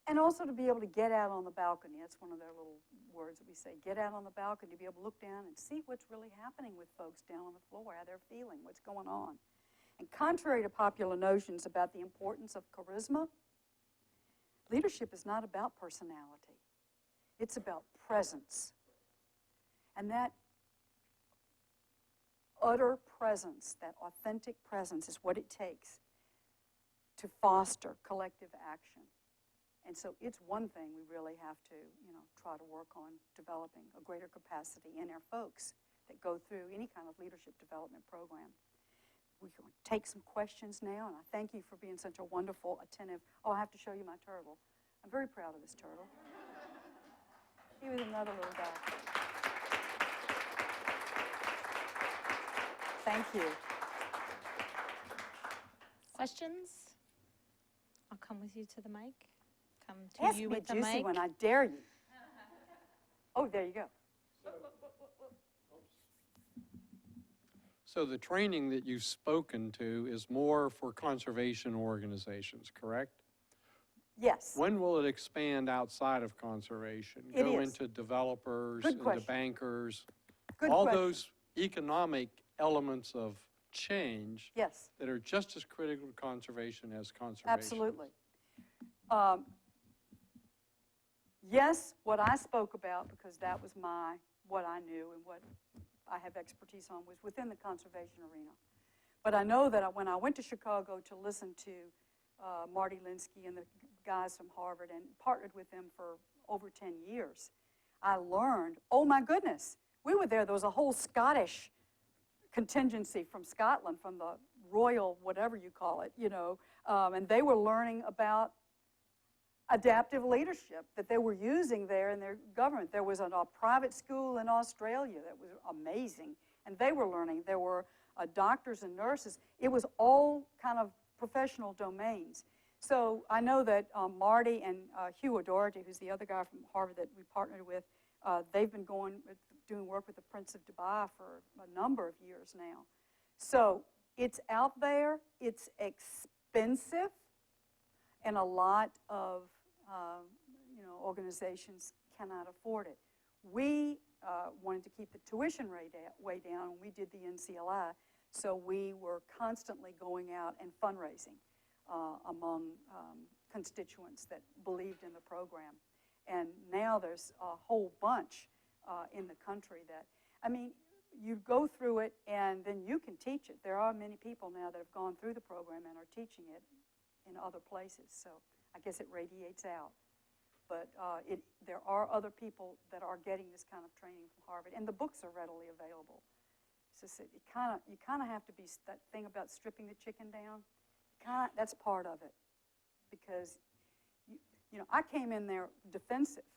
And also to be able to get out on the balcony. That's one of their little words that we say. Get out on the balcony, to be able to look down and see what's really happening with folks down on the floor, how they're feeling, what's going on. And contrary to popular notions about the importance of charisma, leadership is not about personality. It's about presence. And that utter presence, that authentic presence is what it takes to foster collective action. And so it's one thing we really have to, try to work on developing a greater capacity in our folks that go through any kind of leadership development program. We can take some questions now, and I thank you for being such a wonderful, attentive. Oh, I have to show you my turtle. I'm very proud of this turtle. He was another little guy. Thank you. Questions? I'll come with you to the mic. Come to Ask you me with the juicy mic. when I dare you. Oh, there you go. So the training that you've spoken to is more for conservation organizations, correct? Yes. When will it expand outside of conservation? It Go is. into developers, Good into question. bankers? Good all question. those economic elements of change Yes. that are just as critical to conservation as conservation. Absolutely. Yes, what I spoke about, because that was what I knew and what I have expertise on, was within the conservation arena. But I know that when I went to Chicago to listen to Marty Linsky and the guys from Harvard and partnered with them for over 10 years, I learned, oh my goodness, we were there was a whole Scottish contingency from Scotland, from the royal, whatever you call it, and they were learning about adaptive leadership that they were using there in their government. There was a private school in Australia that was amazing, and they were learning. There were doctors and nurses. It was all kind of professional domains. So I know that Marty and Hugh O'Doherty, who's the other guy from Harvard that we partnered with, they've been doing work with the Prince of Dubai for a number of years now. So it's out there, it's expensive, and a lot of organizations cannot afford it. We wanted to keep the tuition rate way down when we did the NCLI, so we were constantly going out and fundraising among constituents that believed in the program. And now there's a whole bunch in the country that, you go through it and then you can teach it. There are many people now that have gone through the program and are teaching it in other places, so I guess it radiates out. But there are other people that are getting this kind of training from Harvard, and the books are readily available. It's just you kind of have to be, that thing about stripping the chicken down, that's part of it. Because, I came in there defensive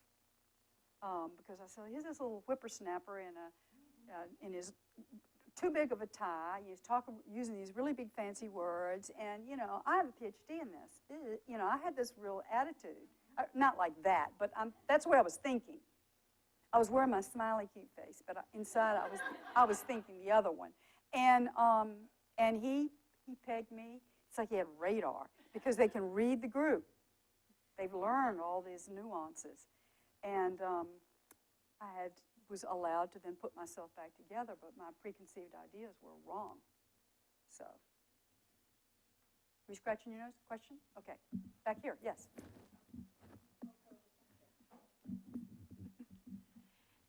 because I said, here's this little whippersnapper in his too big of a tie. He's using these really big fancy words, and I have a PhD in this. I had this real attitude, not like that, but that's what I was thinking. I was wearing my smiley cute face, but inside I was thinking the other one, and he pegged me. It's like he had radar because they can read the group. They've learned all these nuances, and I was allowed to then put myself back together, but my preconceived ideas were wrong. So, were you scratching your nose? Question? Okay, back here, yes.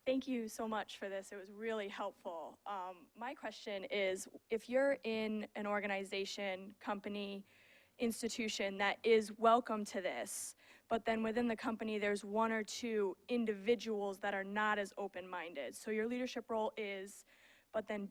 Thank you so much for this. It was really helpful. My question is, if you're in an organization, company, institution that is welcome to this, but then within the company there's one or two individuals that are not as open-minded. So your leadership role is, but then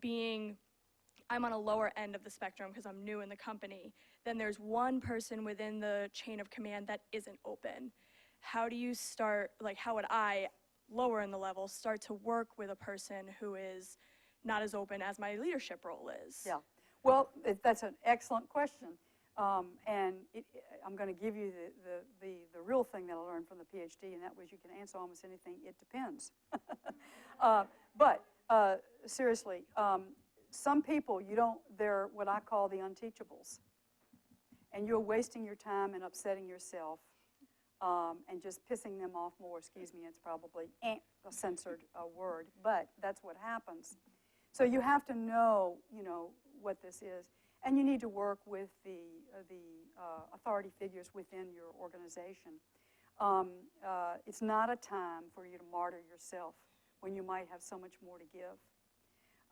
I'm on a lower end of the spectrum because I'm new in the company, then there's one person within the chain of command that isn't open. How do you start, how would I, lower in the level, start to work with a person who is not as open as my leadership role is? Yeah, well, that's an excellent question. And I'm going to give you the real thing that I learned from the PhD, and that was you can answer almost anything, it depends. But seriously, some people, they're what I call the unteachables. And you're wasting your time and upsetting yourself and just pissing them off more. Excuse me, it's probably a censored word, but that's what happens. So you have to know, what this is. And you need to work with the authority figures within your organization. It's not a time for you to martyr yourself when you might have so much more to give.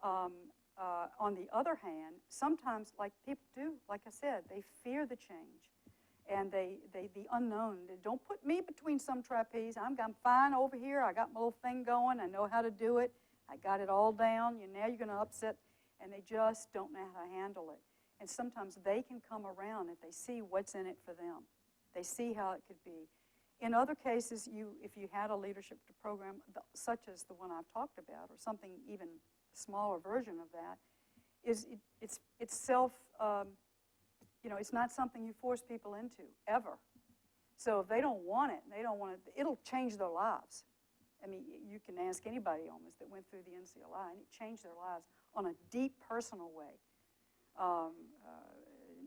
On the other hand, sometimes, like people do, like I said, they fear the change. And the unknown. Don't put me between some trapeze. I'm fine over here. I got my little thing going. I know how to do it. I got it all down. Now you're going to upset, and they just don't know how to handle it. And sometimes they can come around if they see what's in it for them. They see how it could be. In other cases, if you had a leadership program such as the one I've talked about, or something even smaller version of that, it's You know, it's not something you force people into, ever. So if they don't want it, it'll change their lives. I mean, you can ask anybody almost that went through the NCLI, and it changed their lives on a deep personal way,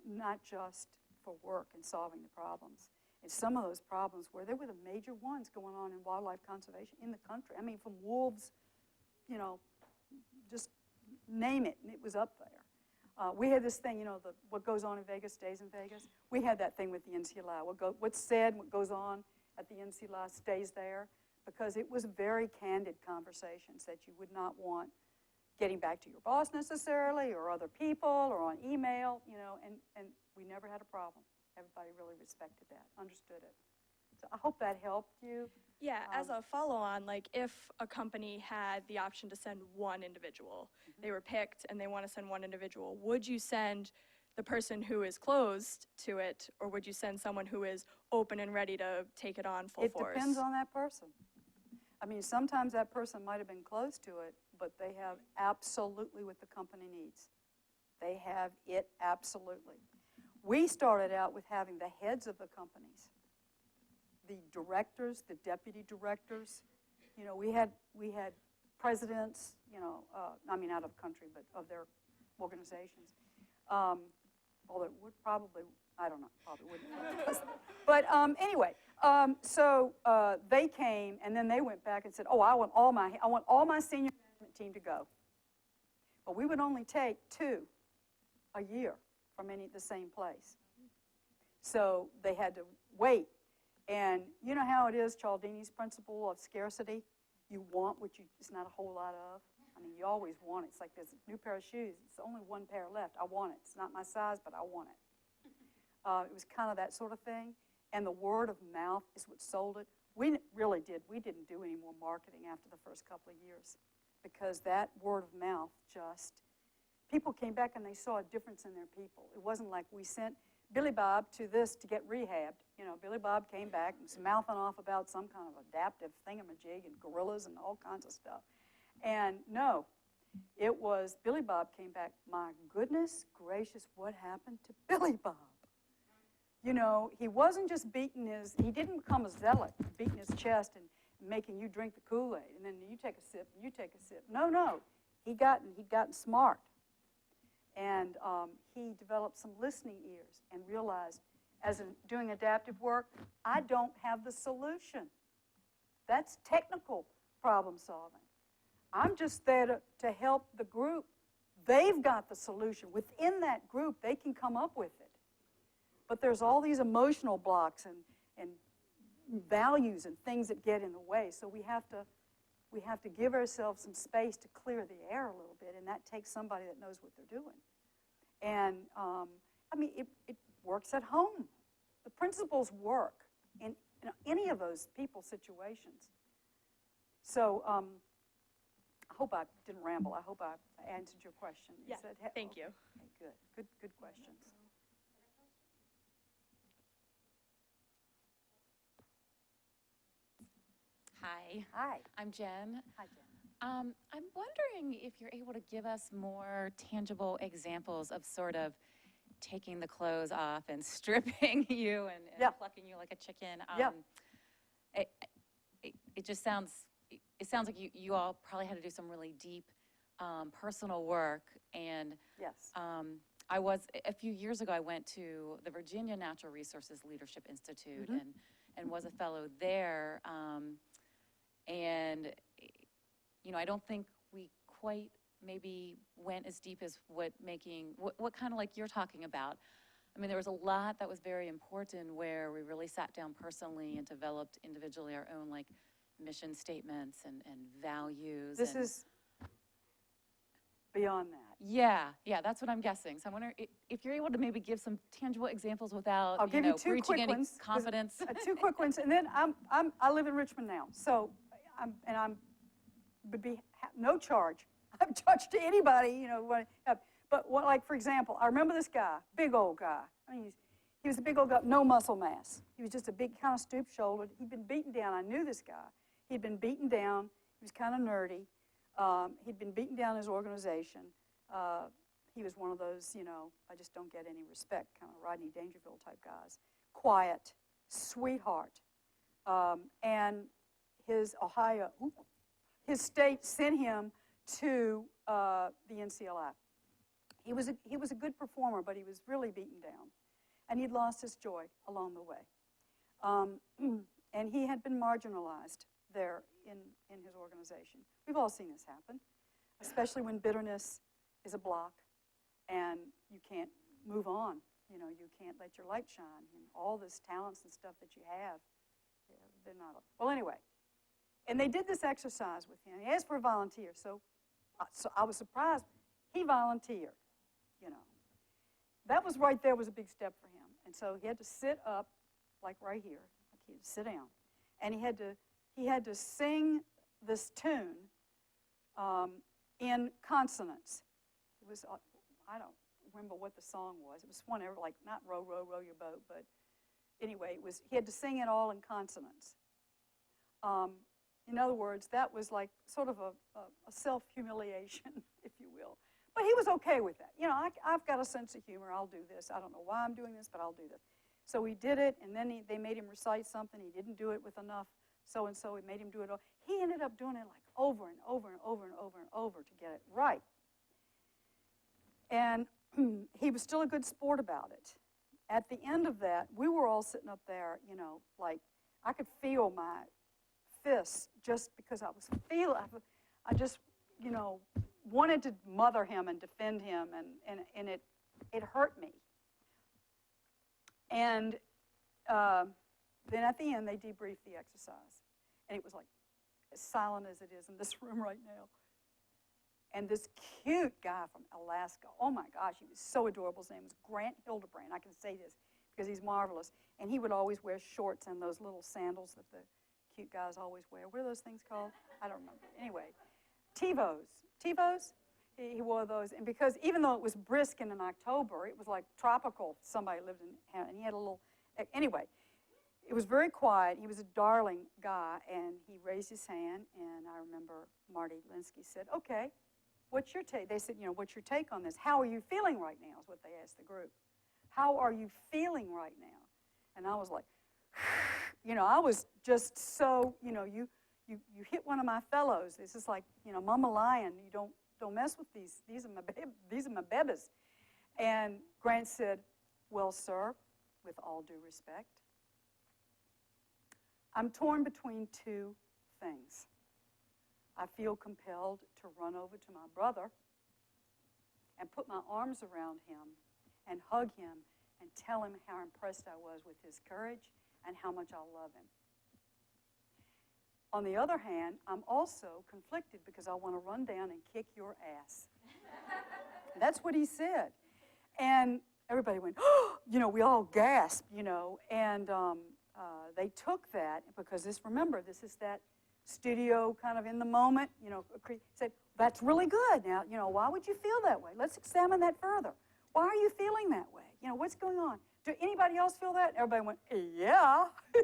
not just for work and solving the problems. And some of those problems where there were the major ones going on in wildlife conservation in the country. I mean, from wolves, you know, just name it, and it was up there. We had this thing, you know, what goes on in Vegas stays in Vegas. We had that thing with the NCLI. What's said, what goes on at the NCLI stays there, because it was very candid conversations that you would not want getting back to your boss necessarily, or other people, or on email, you know, and we never had a problem. Everybody really respected that, understood it. So I hope that helped you. Yeah, as a follow-on, like if a company had the option to send one individual, they were picked and they want to send one individual, would you send the person who is closed to it, or would you send someone who is open and ready to take it on full force? It depends on that person. I mean, sometimes that person might have been close to it, but they have absolutely what the company needs. They have it absolutely. We started out with having the heads of the companies, the directors, the deputy directors. You know, we had presidents, you know, I mean, out of the country, but of their organizations. Although it would probably, I don't know, probably wouldn't. But anyway, so they came, and then they went back and said, oh, I want all my senior management team to go. But we would only take 2 a year from the same place. So they had to wait. And you know how it is, Cialdini's principle of scarcity? You want what it's not a whole lot of. I mean, you always want it. It's like there's a new pair of shoes. It's only 1 pair left. I want it. It's not my size, but I want it. It was kind of that sort of thing. And the word of mouth is what sold it. We really did. We didn't do any more marketing after the first couple of years, because that word of mouth just, people came back and they saw a difference in their people. It wasn't like we sent Billy Bob to this to get rehabbed. You know, Billy Bob came back and was mouthing off about some kind of adaptive thingamajig and gorillas and all kinds of stuff. And no, it was Billy Bob came back, my goodness gracious, what happened to Billy Bob? You know, he wasn't just he didn't become a zealot, beating his chest and making you drink the Kool-Aid, and then you take a sip and you take a sip. No, he'd gotten smart. And he developed some listening ears and realized, as in doing adaptive work, I don't have the solution. That's technical problem solving. I'm just there to help the group. They've got the solution. Within that group, they can come up with it. But there's all these emotional blocks and values and things that get in the way. So we have to give ourselves some space to clear the air a little bit, and that takes somebody that knows what they're doing. And, I mean, it works at home. The principles work in any of those people situations. So I hope I didn't ramble. I hope I answered your question. Yeah, thank you. Okay, good questions. Hi, I'm Jen. Hi, Jen. I'm wondering if you're able to give us more tangible examples of sort of taking the clothes off and stripping you and Yeah. plucking you like a chicken. Yeah. It just sounds, it sounds like you all probably had to do some really deep personal work. And Yes. a few years ago, I went to the Virginia Natural Resources Leadership Institute and was a fellow there. And, you know, I don't think we quite maybe went as deep as what kind of like you're talking about. I mean, there was a lot that was very important where we really sat down personally and developed individually our own like mission statements and values. This is beyond that. Yeah, that's what I'm guessing. So I wonder if you're able to maybe give some tangible examples without, I'll give you 2 breaching quick any ones. confidence. 2 quick ones, and then I live in Richmond now, so would be no charge. I'm charged to anybody, you know. But like for example, I remember this guy, big old guy. I mean, he was a big old guy, no muscle mass. He was just a big kind of stoop-shouldered. He'd been beaten down. I knew this guy. He'd been beaten down. He was kind of nerdy. He'd been beaten down in his organization. He was one of those, I just don't get any respect, kind of Rodney Dangerfield type guys. Quiet, sweetheart. And his state sent him to the NCLI. He was a good performer, but he was really beaten down. And he'd lost his joy along the way. And he had been marginalized there in his organization. We've all seen this happen, especially when bitterness is a block and you can't move on. You can't let your light shine. And all this talents and stuff that you have, they're not. Well, anyway, and they did this exercise with him. He asked for a volunteer, so I was surprised. He volunteered, That was right there was a big step for him. And so he had to sit up, like right here. He had to sit down. And he had to sing this tune in consonants. It was, I don't remember what the song was. It was one, like, not row, row, row your boat, but anyway, he had to sing it all in consonants. In other words, that was like sort of a self-humiliation, if you will. But he was okay with that. I've got a sense of humor. I'll do this. I don't know why I'm doing this, but I'll do this. So he did it, and then they made him recite something. He didn't do it with enough so-and-so. He made him do it all. He ended up doing it like over and over and over and over and over to get it right. And he was still a good sport about it. At the end of that, we were all sitting up there, like I could feel my fists just because I just, wanted to mother him and defend him, and it hurt me. And then at the end, they debriefed the exercise. And it was like as silent as it is in this room right now. And this cute guy from Alaska, oh my gosh, he was so adorable. His name was Grant Hildebrand. I can say this because he's marvelous. And he would always wear shorts and those little sandals that the cute guys always wear. What are those things called? I don't remember. Anyway, TiVos? He wore those. And because even though it was brisk and in October, it was like tropical. Somebody lived in, and he had a little, anyway, it was very quiet. He was a darling guy, and he raised his hand, and I remember Marty Linsky said, okay, what's your take? They said, what's your take on this? How are you feeling right now is what they asked the group. How are you feeling right now? And I was like, I was just so, you hit one of my fellows. This is like, Mama Lion, you don't mess with these. These are my babies. And Grant said, well, sir, with all due respect, I'm torn between two things. I feel compelled to run over to my brother and put my arms around him and hug him and tell him how impressed I was with his courage and how much I love him. On the other hand, I'm also conflicted because I want to run down and kick your ass. That's what he said. And everybody went, oh, we all gasped, and they took that because remember, this is that studio kind of in the moment, said, that's really good. Now, why would you feel that way? Let's examine that further. Why are you feeling that way? What's going on? Do anybody else feel that? Everybody went, yeah. He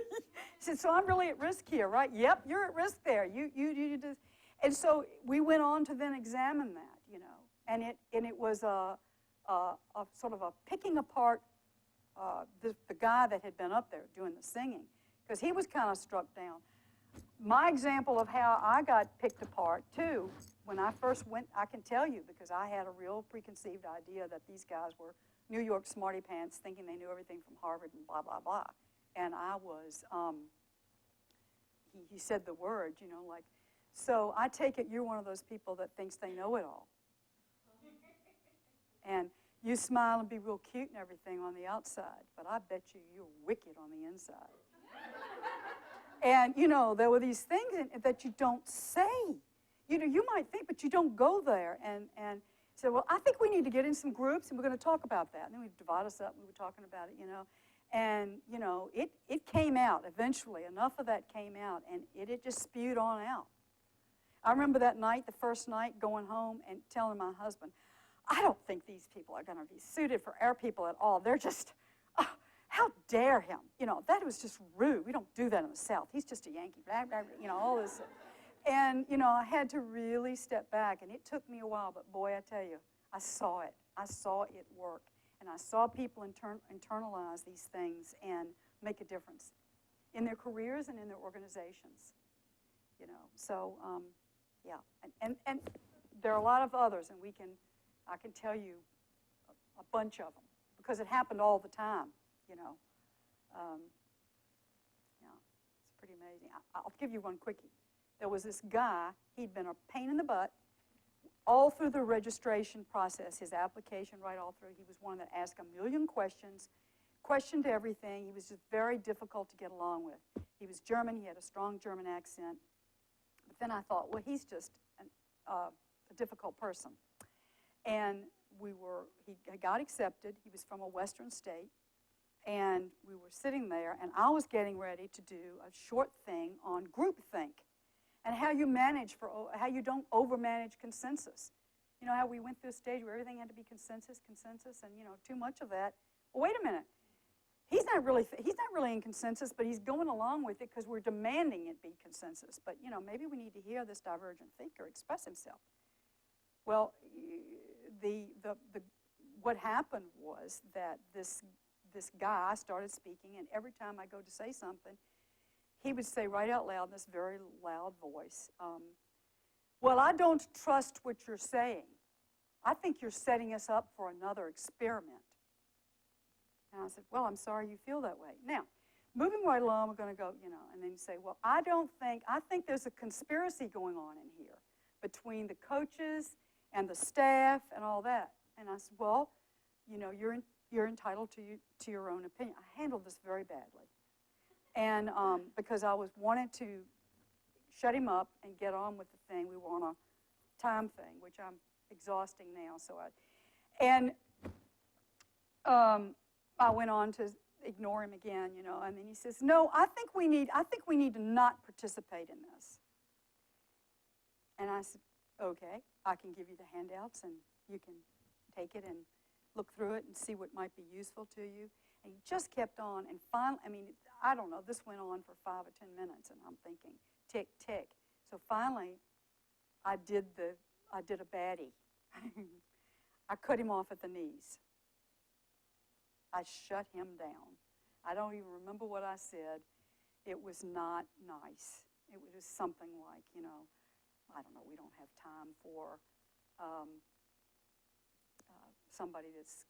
said, so I'm really at risk here, right? Yep, you're at risk there. You just. And so we went on to then examine that, and it was a sort of a picking apart the guy that had been up there doing the singing, because he was kind of struck down. My example of how I got picked apart, too, when I first went, I can tell you, because I had a real preconceived idea that these guys were New York smarty pants thinking they knew everything from Harvard and blah, blah, blah. And I was, he said the word, like, so I take it you're one of those people that thinks they know it all. And you smile and be real cute and everything on the outside, but I bet you're wicked on the inside. And, there were these things that you don't say. You might think, but you don't go there and say, well, I think we need to get in some groups, and we're going to talk about that. And then we divide us up, and we were talking about it, And, it came out eventually. Enough of that came out, and it just spewed on out. I remember that night, the first night, going home and telling my husband, I don't think these people are going to be suited for our people at all. They're just, how dare him? That was just rude. We don't do that in the South. He's just a Yankee, blah, blah, blah, all this. And, I had to really step back, and it took me a while, but boy, I tell you, I saw it. I saw it work. And I saw people internalize these things and make a difference in their careers and in their organizations. You know, so yeah, and there are a lot of others, and I can tell you a bunch of them because it happened all the time. You know, yeah, it's pretty amazing. I'll give you one quickie. There was this guy. He'd been a pain in the butt all through the registration process, his application right all through. He was one that asked a million questions, questioned everything. He was just very difficult to get along with. He was German. He had a strong German accent. But then I thought, well, he's just a difficult person. And he got accepted. He was from a western state. And we were sitting there, and I was getting ready to do a short thing on groupthink and how you how you don't overmanage consensus. You know how we went through a stage where everything had to be consensus, and you know too much of that. Well, wait a minute. He's not really in consensus, but he's going along with it because we're demanding it be consensus. But you know maybe we need to hear this divergent thinker express himself. Well, what happened was that this guy started speaking, and every time I go to say something, he would say right out loud in this very loud voice, well, I don't trust what you're saying. I think you're setting us up for another experiment. And I said, well, I'm sorry you feel that way. Now, moving right along, we're going to go, you know, and then you say, well, I think there's a conspiracy going on in here between the coaches and the staff and all that. And I said, well, you know, you're entitled to your own opinion. I handled this very badly. And because I wanted to shut him up and get on with the thing. We were on a time thing, which I'm exhausting now. I went on to ignore him again, you know, and then he says, no, I think we need to not participate in this. And I said, okay, I can give you the handouts and you can take it and look through it and see what might be useful to you. And he just kept on, and finally, I mean, I don't know, this went on for 5 or 10 minutes, and I'm thinking, tick, tick. So finally, I did a baddie. I cut him off at the knees. I shut him down. I don't even remember what I said. It was not nice. It was something like, you know, I don't know, we don't have time for somebody that's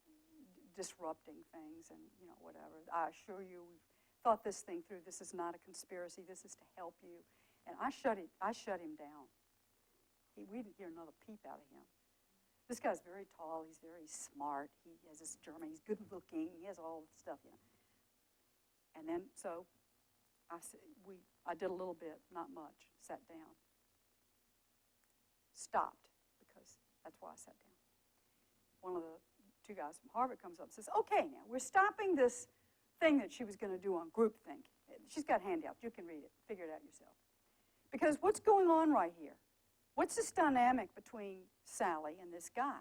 disrupting things and, you know, whatever. I assure you, we've thought this thing through. This is not a conspiracy. This is to help you. And I shut him down. We didn't hear another peep out of him. This guy's very tall. He's very smart. He has this German. He's good looking. He has all the stuff, you know. And then, so I did a little bit, not much, sat down. Stopped, because that's why I sat down. One of the 2 guys from Harvard comes up and says, okay, now, we're stopping this thing that she was going to do on groupthink. She's got handouts. You can read it. Figure it out yourself. Because what's going on right here? What's this dynamic between Sally and this guy?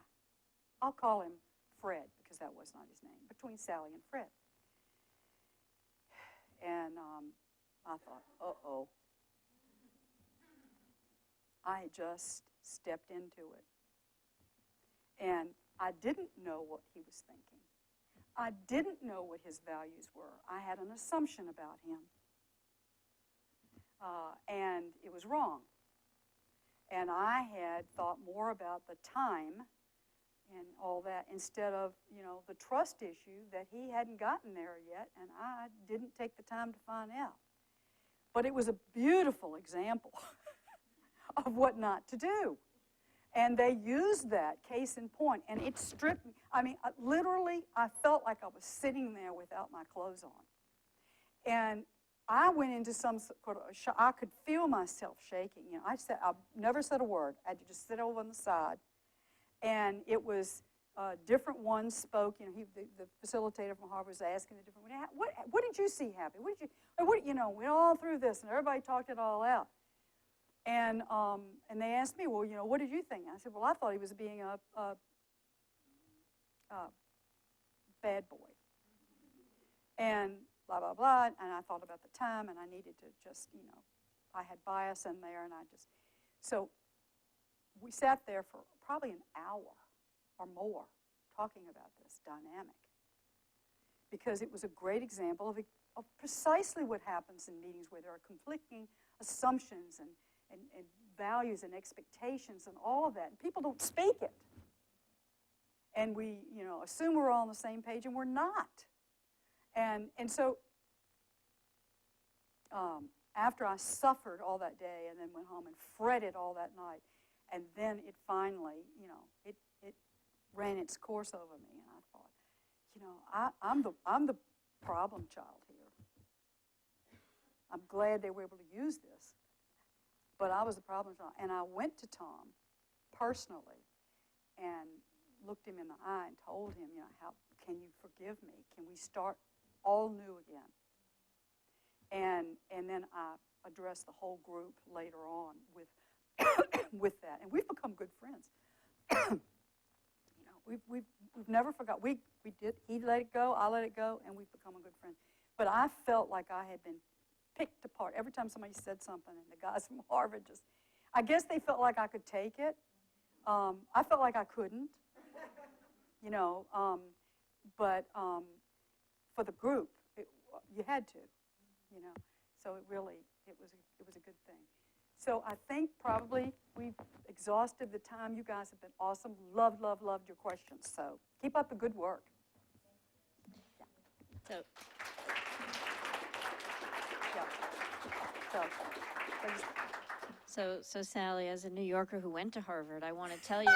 I'll call him Fred, because that was not his name. Between Sally and Fred. And I thought, uh-oh. I just stepped into it. And I didn't know what he was thinking. I didn't know what his values were. I had an assumption about him. And it was wrong. And I had thought more about the time and all that instead of, you know, the trust issue that he hadn't gotten there yet, and I didn't take the time to find out. But it was a beautiful example of what not to do. And they used that, case in point, and it stripped me. I mean, literally, I felt like I was sitting there without my clothes on. And I went into some sort of I could feel myself shaking. You know, I never said a word. I had to just sit over on the side. And it was different ones spoke. You know, the facilitator from Harvard was asking a different one. What did you see happen? You know, we all through this, and everybody talked it all out. And they asked me, well, you know, what did you think? I said, well, I thought he was being a bad boy. And blah, blah, blah. And I thought about the time, and I needed to just, you know, I had bias in there, and so we sat there for probably an hour or more talking about this dynamic, because it was a great example of precisely what happens in meetings where there are conflicting assumptions and values and expectations and all of that, and people don't speak it. And we, assume we're all on the same page, and we're not. And so after I suffered all that day and then went home and fretted all that night, and then it finally, it ran its course over me, and I thought, I'm the problem child here. I'm glad they were able to use this, but I was the problem child. And I went to Tom personally and looked him in the eye and told him, how can you forgive me? Can we start all new again? And then I addressed the whole group later on with with that, and we've become good friends. We've never forgot. We did. He let it go. I let it go, and we've become a good friend. But I felt like I had been picked apart every time somebody said something, and the guys from Harvard I guess they felt like I could take it. I felt like I couldn't. But for the group, you had to, So it was a good thing. So I think probably we've exhausted the time. You guys have been awesome. Loved your questions. So keep up the good work. So, Yeah. so Sally, as a New Yorker who went to Harvard, I want to tell you.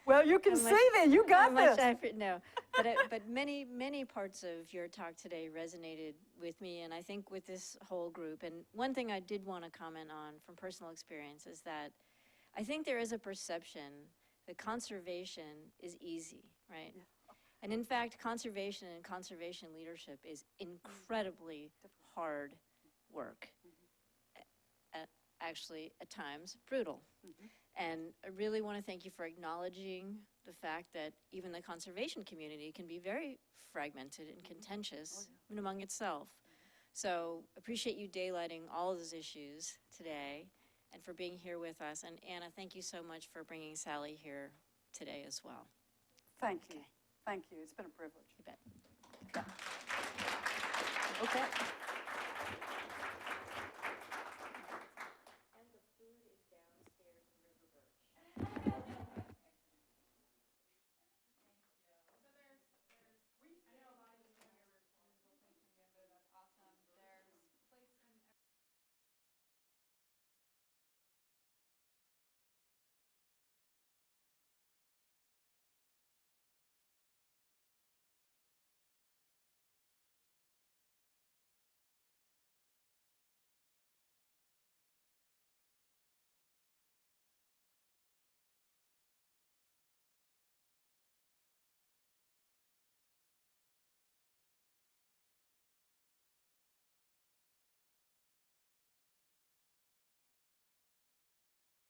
Well, you can see that. You got this. No, but many parts of your talk today resonated with me, and I think with this whole group. And one thing I did want to comment on from personal experience is that I think there is a perception that conservation is easy, right? Yeah. And in fact, conservation and conservation leadership is incredibly hard work. Actually, at times, brutal. And I really want to thank you for acknowledging the fact that even the conservation community can be very fragmented and contentious even among itself. So appreciate you daylighting all of those issues today and for being here with us. And Anna, thank you so much for bringing Sally here today as well. Thank you. Thank you. It's been a privilege. You bet. Okay.